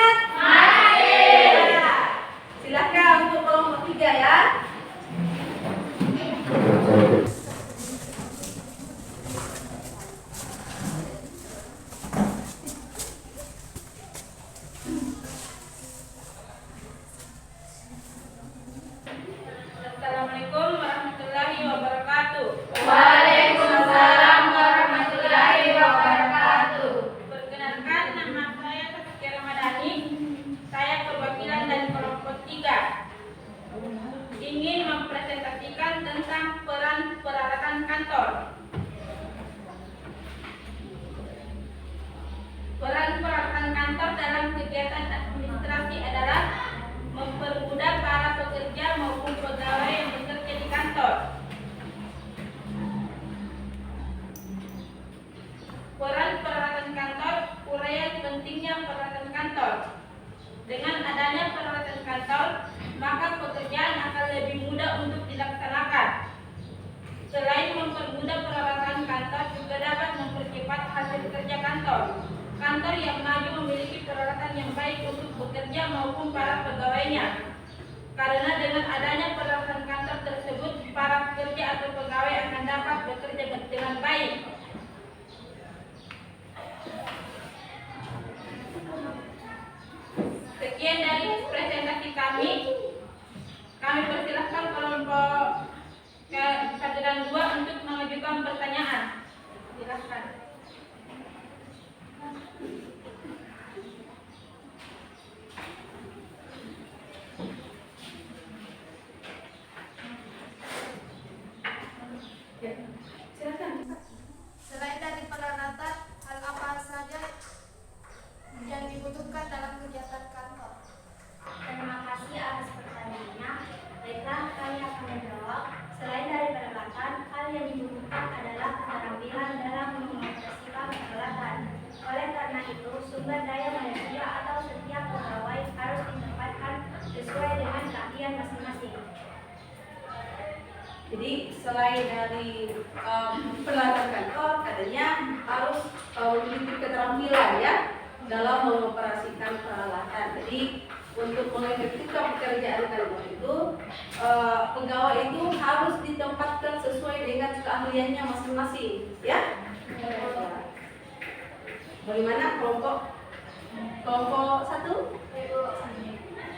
maupun para pegawainya. Karena dengan adanya peralatan kantor tersebut, para pekerja atau pegawai akan dapat bekerja dengan baik. Sekian dari presentasi kami. Kami persilahkan kelompok ke-1 dan 2 untuk mengajukan pertanyaan. Silahkan. Ya, silakan. Selain dari peralatan, hal apa saja yang dibutuhkan dalam kegiatan kantor? Terima kasih atas pertanyaannya. Baiklah, kami akan menjawab. Selain dari peralatan, hal yang dibutuhkan adalah keterampilan dalam mengoperasikan peralatan. Oleh karena itu, sumber daya manusia atau setiap pegawai harus ditempatkan sesuai dengan keahlian masing-masing. Jadi selain dari peralatan kantor, katanya harus memiliki keterampilan ya dalam mengoperasikan peralatan. Jadi untuk mengefektifkan pekerjaan kantor itu, pegawai itu harus ditempatkan sesuai dengan keahliannya masing-masing, ya. Bagaimana kelompok 1?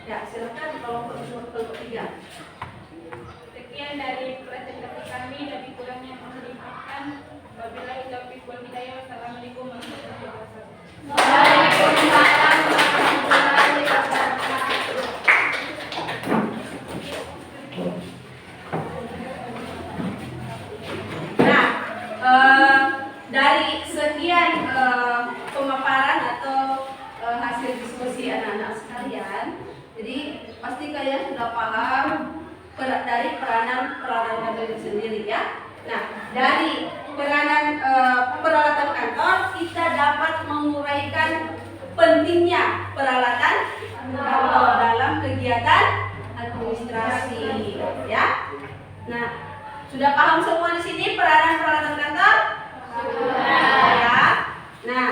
Ya, silakan kelompok 3. Sekian dari presentasi kami, lebih kurangnya mohon dimaafkan. Wabillahi taufiq wal hidayah. Wassalamualaikum warahmatullahi wabarakatuh. Waalaikumsalam warahmatullahi wabarakatuh. Nah, dari sekian pemaparan atau hasil diskusi anak-anak sekalian, jadi pasti kalian sudah paham dari peranan peralatan kantor itu sendiri ya. Nah, dari peranan peralatan kantor kita dapat menguraikan pentingnya peralatan kantor dalam kegiatan administrasi ya. Nah, sudah paham semua di sini peranan peralatan kantor? Sudah ya. Nah,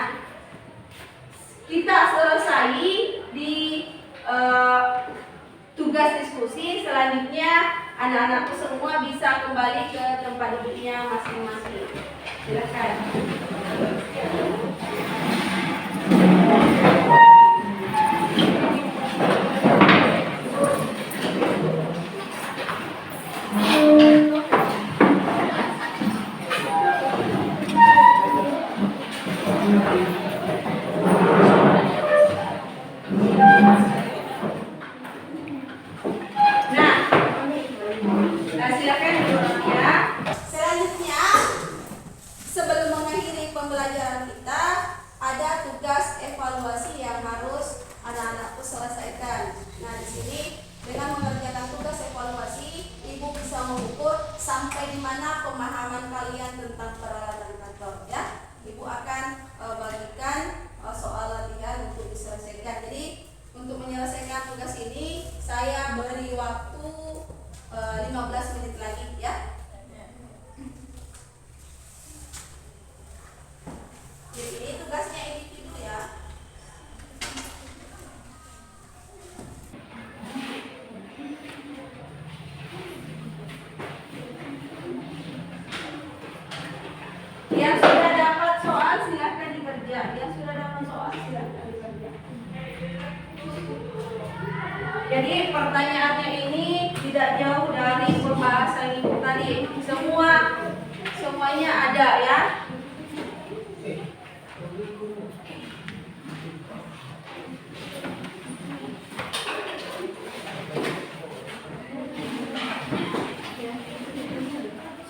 kita selesai di tugas diskusi. Selanjutnya anak-anakku semua bisa kembali ke tempat duduknya masing-masing. Silakan. Silakan duduk ya. Selanjutnya, sebelum mengakhiri pembelajaran kita, ada tugas evaluasi yang harus anak-anakku selesaikan. Nah, di sini dengan mengerjakan tugas evaluasi, Ibu bisa mengukur sampai di mana pemahaman kalian tentang peralatan kantor ya. Ibu akan bagikan soal latihan untuk diselesaikan. Jadi, untuk menyelesaikan tugas ini, saya beri waktu 15 menit lagi ya. Jadi ini tugasnya individu ya. Yang sudah dapat soal silakan dikerja. Yang sudah dapat soal silakan dikerja. Jadi pertanyaannya ini tidak jauh dari pembahasan ibu tadi. Semuanya ada ya.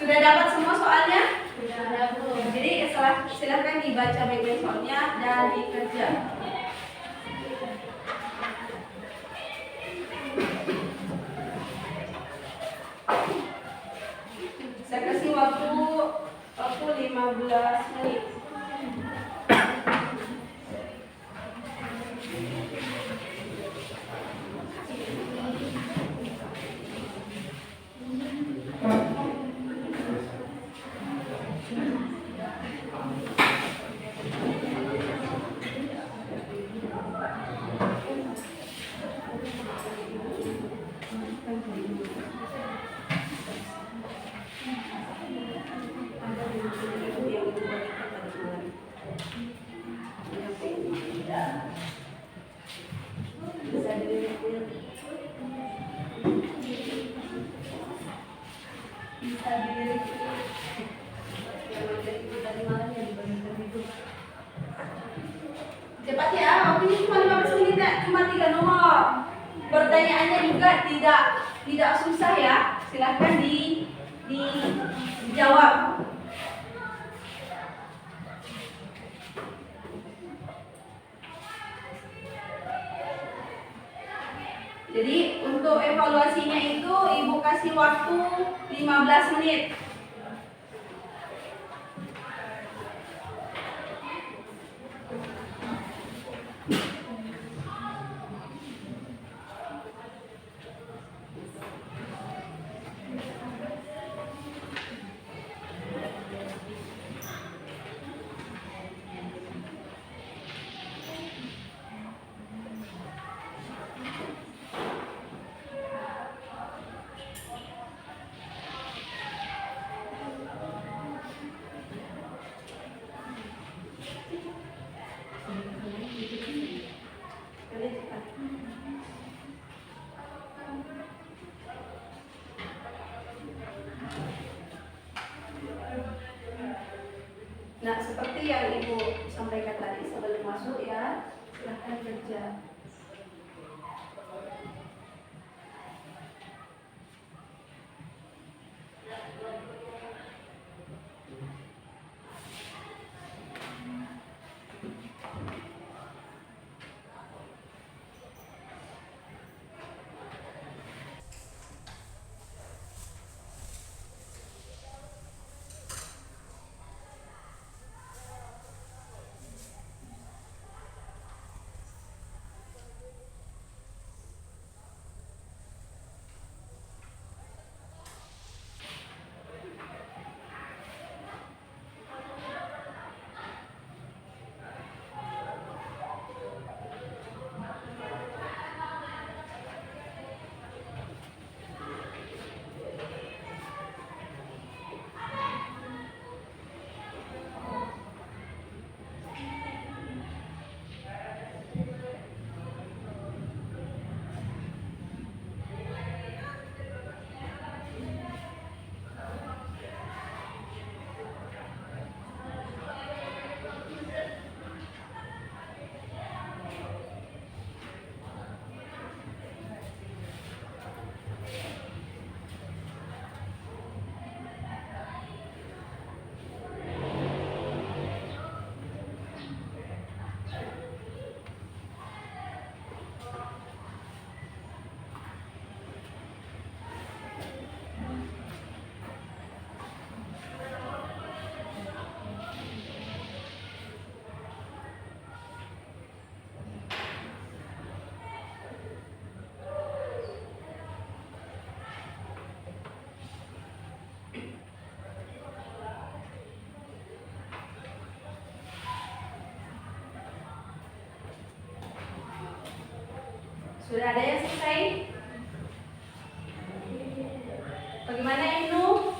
Sudah dapat semua soalnya? Sudah. Jadi silakan dibaca baik-baik soalnya dan dikerja. Saya kasih waktu 15 menit. Cepat ya, waktunya cuma 15 menit ya, cuma 3 nomor. Pertanyaannya juga tidak susah ya, silahkan dijawab. Jadi untuk evaluasinya itu Ibu kasih waktu 15 menit. Nah, seperti yang Ibu sampaikan tadi sebelum masuk ya, silahkan kerja. Sudah ada yang selesai? Bagaimana Ibnu?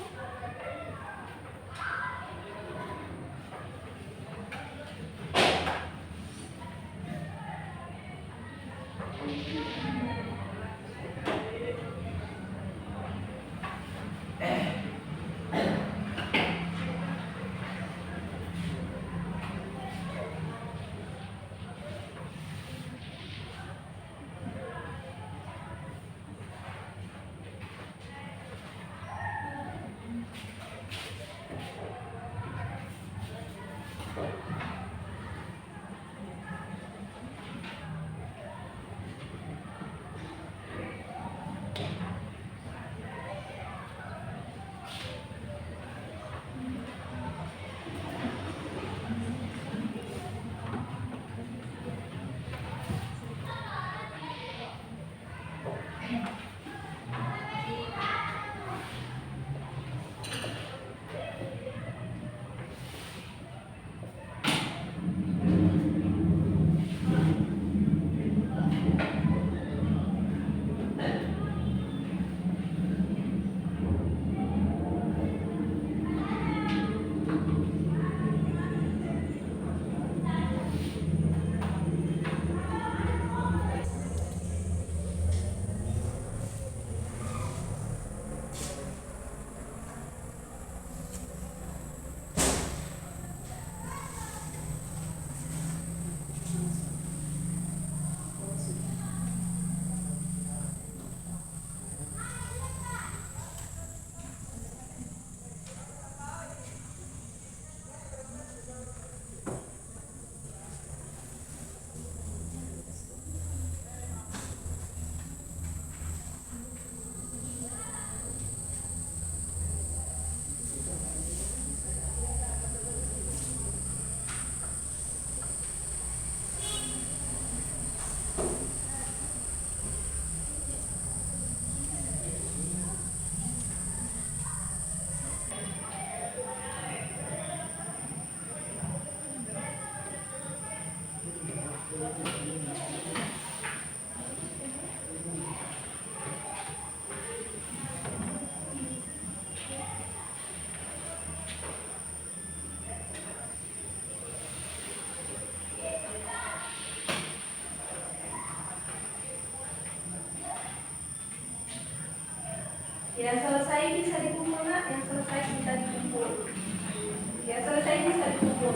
bisa dikumpul.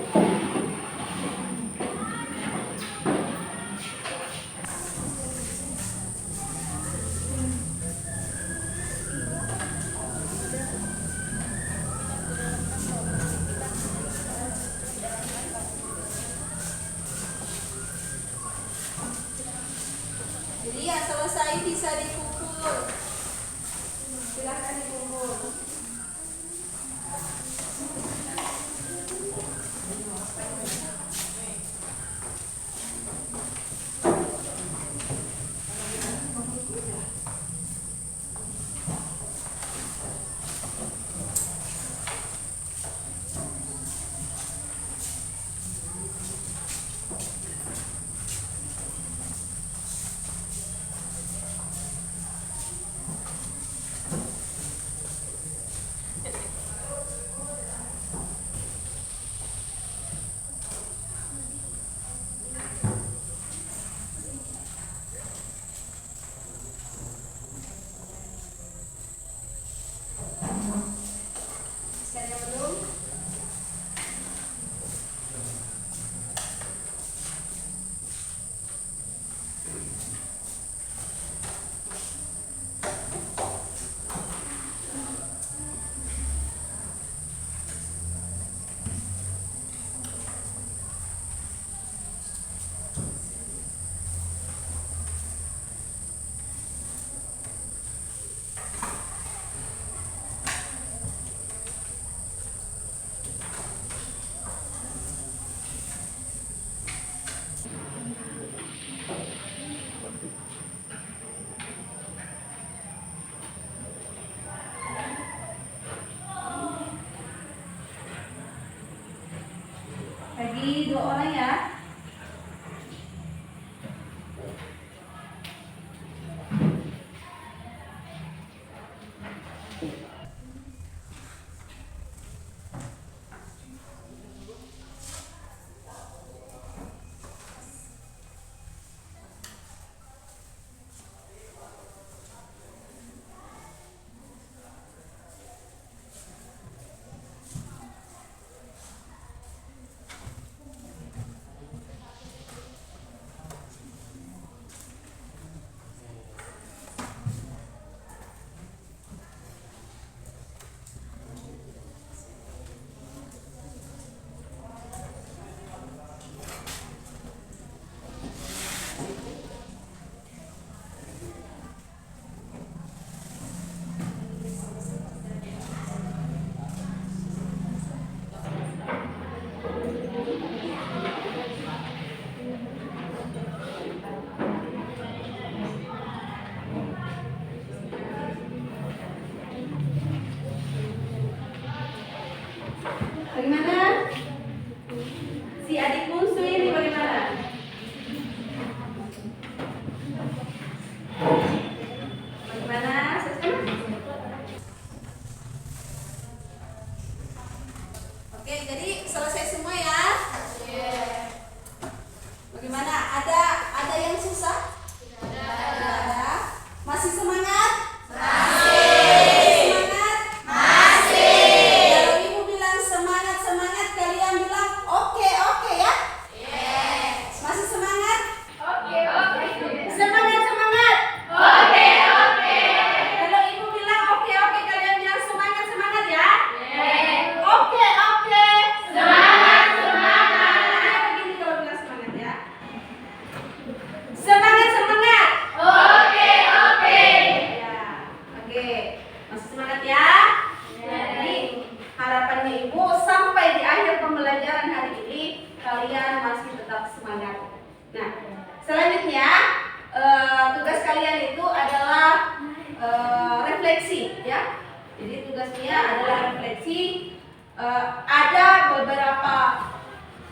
Jadi yang selesai bisa dikumpul. Silahkan dikumpul. Sekalian belum? Lagi 2 orang ya. Bagaimana? Si adik bungsu ini bagaimana? Bagaimana? Oke, jadi selesai semua ya? Bagaimana? Ada yang susah? Ada. Masih semangat? Semangat? Kalau ibu bilang semangat, kalian bilang oke ya? Masih semangat? Semangat. Kalau ibu bilang oke, kalian bilang semangat ya? Oke. Semangat. Begini kalau bilang semangat ya. Semangat. Ya, oke. Masih semangat ya? Jadi harapannya ibu sampai di akhir pembelajaran hari ini kalian masih tetap semangat. Nah, selanjutnya tugas kalian itu adalah refleksi ya. Jadi tugasnya adalah refleksi. Ada beberapa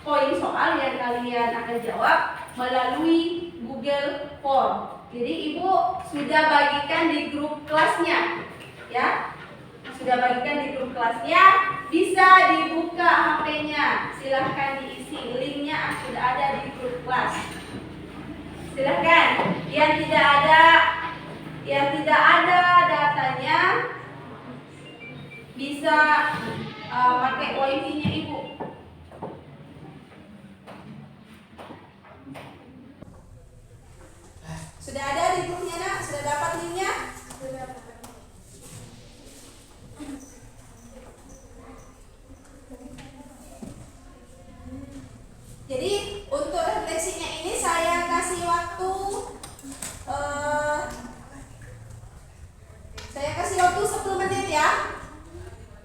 poin soal yang kalian akan jawab melalui Google Form. Jadi ibu sudah bagikan di grup kelasnya ya. Sudah bagikan di grup kelasnya, bisa dibuka HP-nya. Silahkan diisi, linknya sudah ada di grup kelas. Silahkan. Yang tidak ada datanya bisa pakai wifi-nya ibu. Sudah ada di grupnya nak? Sudah dapat linknya? Jadi untuk refleksinya ini saya kasih waktu saya kasih waktu 10 menit ya.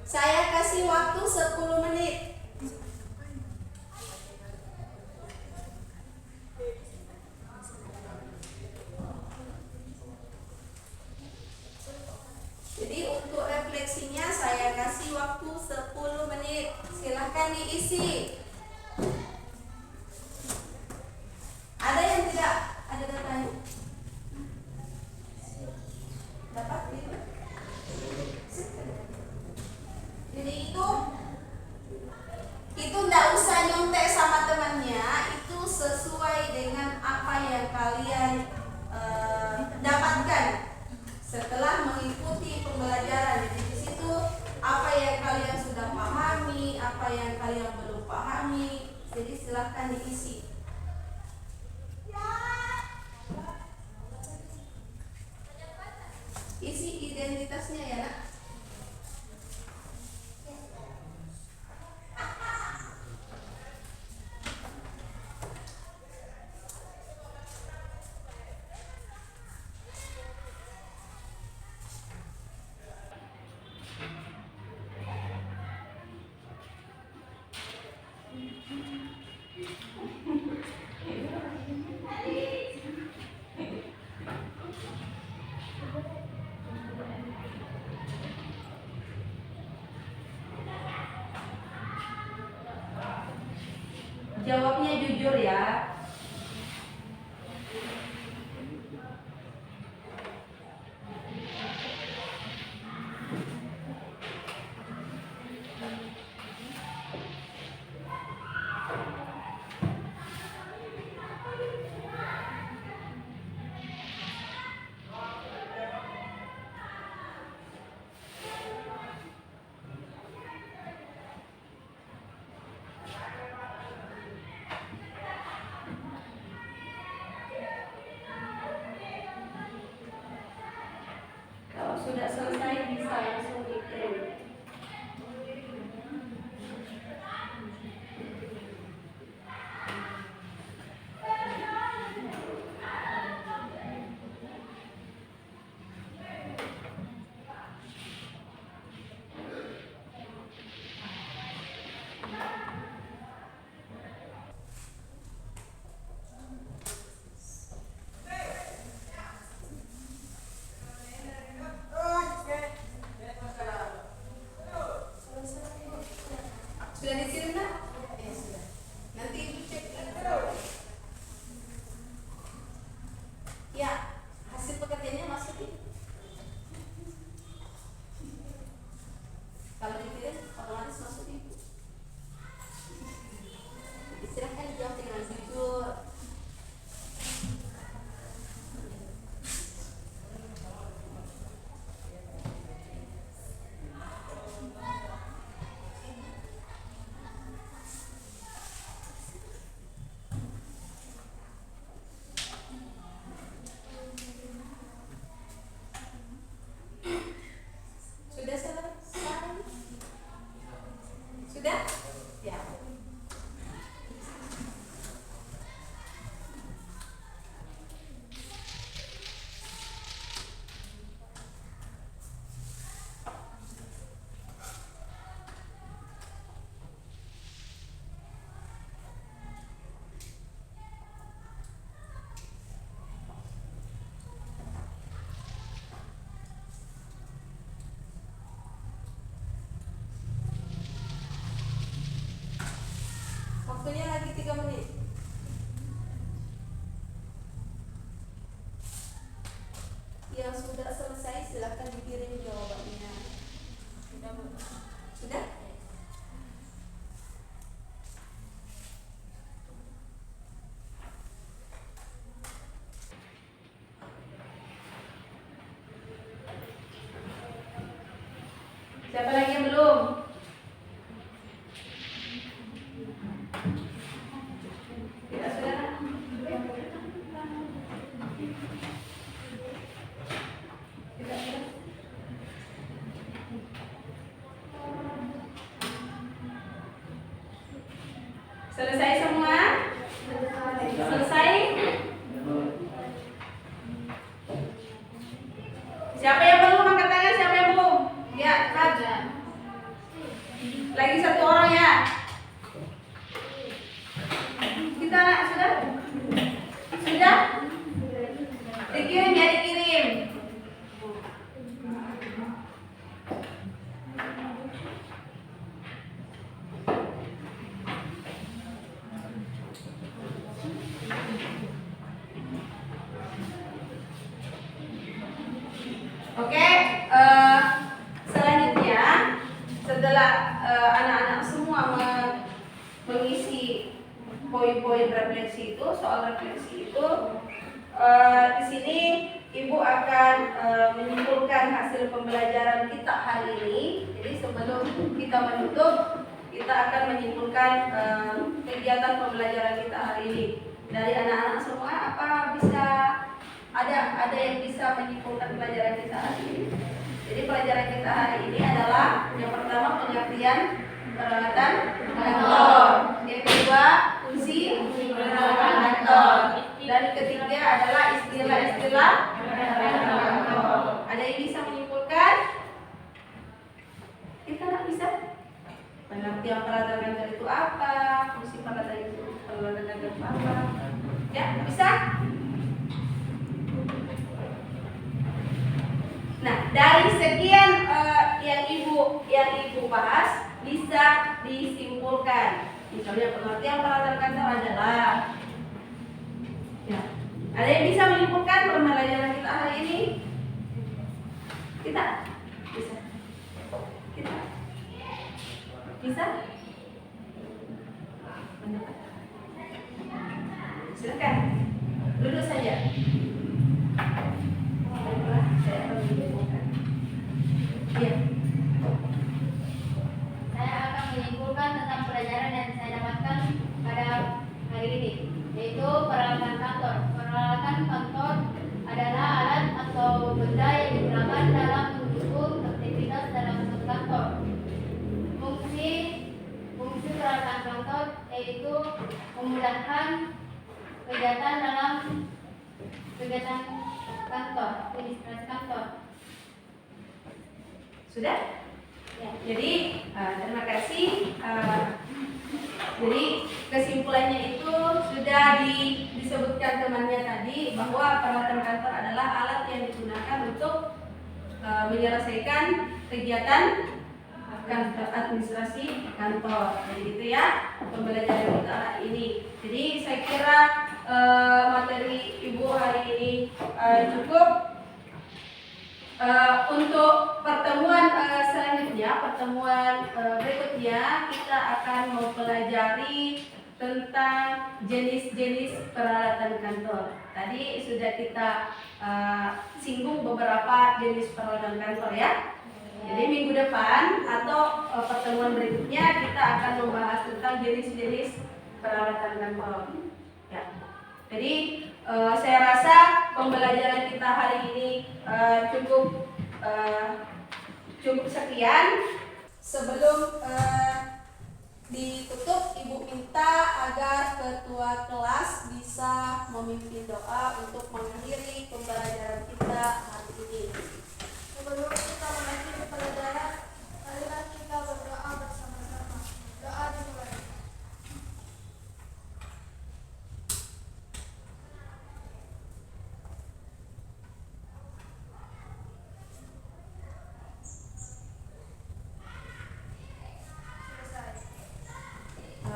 Saya kasih waktu 10 menit. Jadi untuk refleksinya saya kasih waktu 10 menit. Silahkan diisi. Ada yang tidak ada datanya? Dapat gitu? Jadi itu nggak usah nyontek sama temannya, itu sesuai dengan apa yang kalian dapatkan setelah mengikuti pembelajaran. Jadi di situ apa yang kalian sudah pahami, apa yang kalian belum pahami. Jadi silahkan diisi. Isi identitasnya ya nak. Jawabnya jujur ya. Kalau sudah selesai bisa langsung dikirim. Sudah dikirim nak? Sudah. Nanti ibu cek. Ya, hasil pekerjaannya masuk ini. Kalau dikirim otomatis masuk ibu. Silahkan dijawab dengan jujur. Sudah selesai? Sudah? Ya. Waktunya lagi 3 menit. Yang sudah selesai silahkan dikirim jawabannya. Sudah? Siapa lagi yang belum? Tidak, saudara? Selesai semua? Selesai? Siapa yang belum angkat tangan? Siapa yang belum? Ya, ada. Lagi satu orang ya. Kita sudah? Sudah? Dikirim ya, dikirim. Oke, selanjutnya setelah anak-anak semua mengisi poin-poin refleksi itu, soal refleksi itu, di sini Ibu akan menyimpulkan hasil pembelajaran kita hari ini. Jadi sebelum kita menutup, kita akan menyimpulkan kegiatan pembelajaran kita hari ini. Dari anak-anak semua, apa bisa ada yang bisa menyimpulkan pelajaran kita hari ini? Jadi pelajaran kita hari ini adalah yang pertama pengertian peralatan kantor, yang kedua fungsi peralatan kantor, dan ketiga adalah istilah-istilah peralatan kantor. Ada yang bisa menyimpulkan? Kita nggak bisa. Pengertian peralatan kantor itu apa? Fungsi peralatan kantor itu apa? Ya, bisa? Nah, dari sekian yang ibu bahas bisa disimpulkan. Misalnya pengertian peralatan kantor adalah, ya, ada yang bisa menyimpulkan pembelajaran kita hari ini? Kita bisa. Kita bisa. Silakan duduk saja. Saya akan menyimpulkan. Iya. Saya akan menyimpulkan tentang pelajaran yang saya dapatkan pada hari ini, yaitu peralatan kantor. Peralatan kantor adalah alat atau benda yang digunakan dalam mendukung aktivitas dalam suatu kantor. Fungsi peralatan kantor yaitu memudahkan kegiatan dalam kegiatan kantor, administrasi kantor. Sudah? Ya. Jadi terima kasih. Jadi kesimpulannya itu sudah disebutkan temannya tadi, bahwa peralatan kantor adalah alat yang digunakan untuk menyelesaikan kegiatan kantor, administrasi kantor. Jadi gitu ya pembelajaran kita hari ini. Jadi saya kira materi Ibu hari ini cukup. Untuk pertemuan selanjutnya, pertemuan berikutnya, kita akan mempelajari tentang jenis-jenis peralatan kantor. Tadi sudah kita singgung beberapa jenis peralatan kantor ya. Jadi minggu depan atau pertemuan berikutnya kita akan membahas tentang jenis-jenis peralatan kantor. Ya. Jadi saya rasa pembelajaran kita hari ini cukup sekian. Sebelum ditutup, Ibu minta agar ketua kelas bisa memimpin doa untuk mengakhiri pembelajaran kita hari ini. Sebelum kita mengakhiri pelajaran, marilah kita berdoa bersama-sama. Doa dimulai.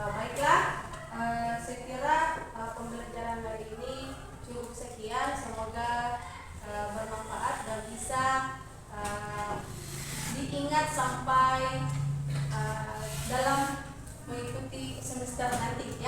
Baiklah, saya kira pembelajaran hari ini cukup sekian. Semoga bermanfaat dan bisa diingat sampai dalam mengikuti semester nanti.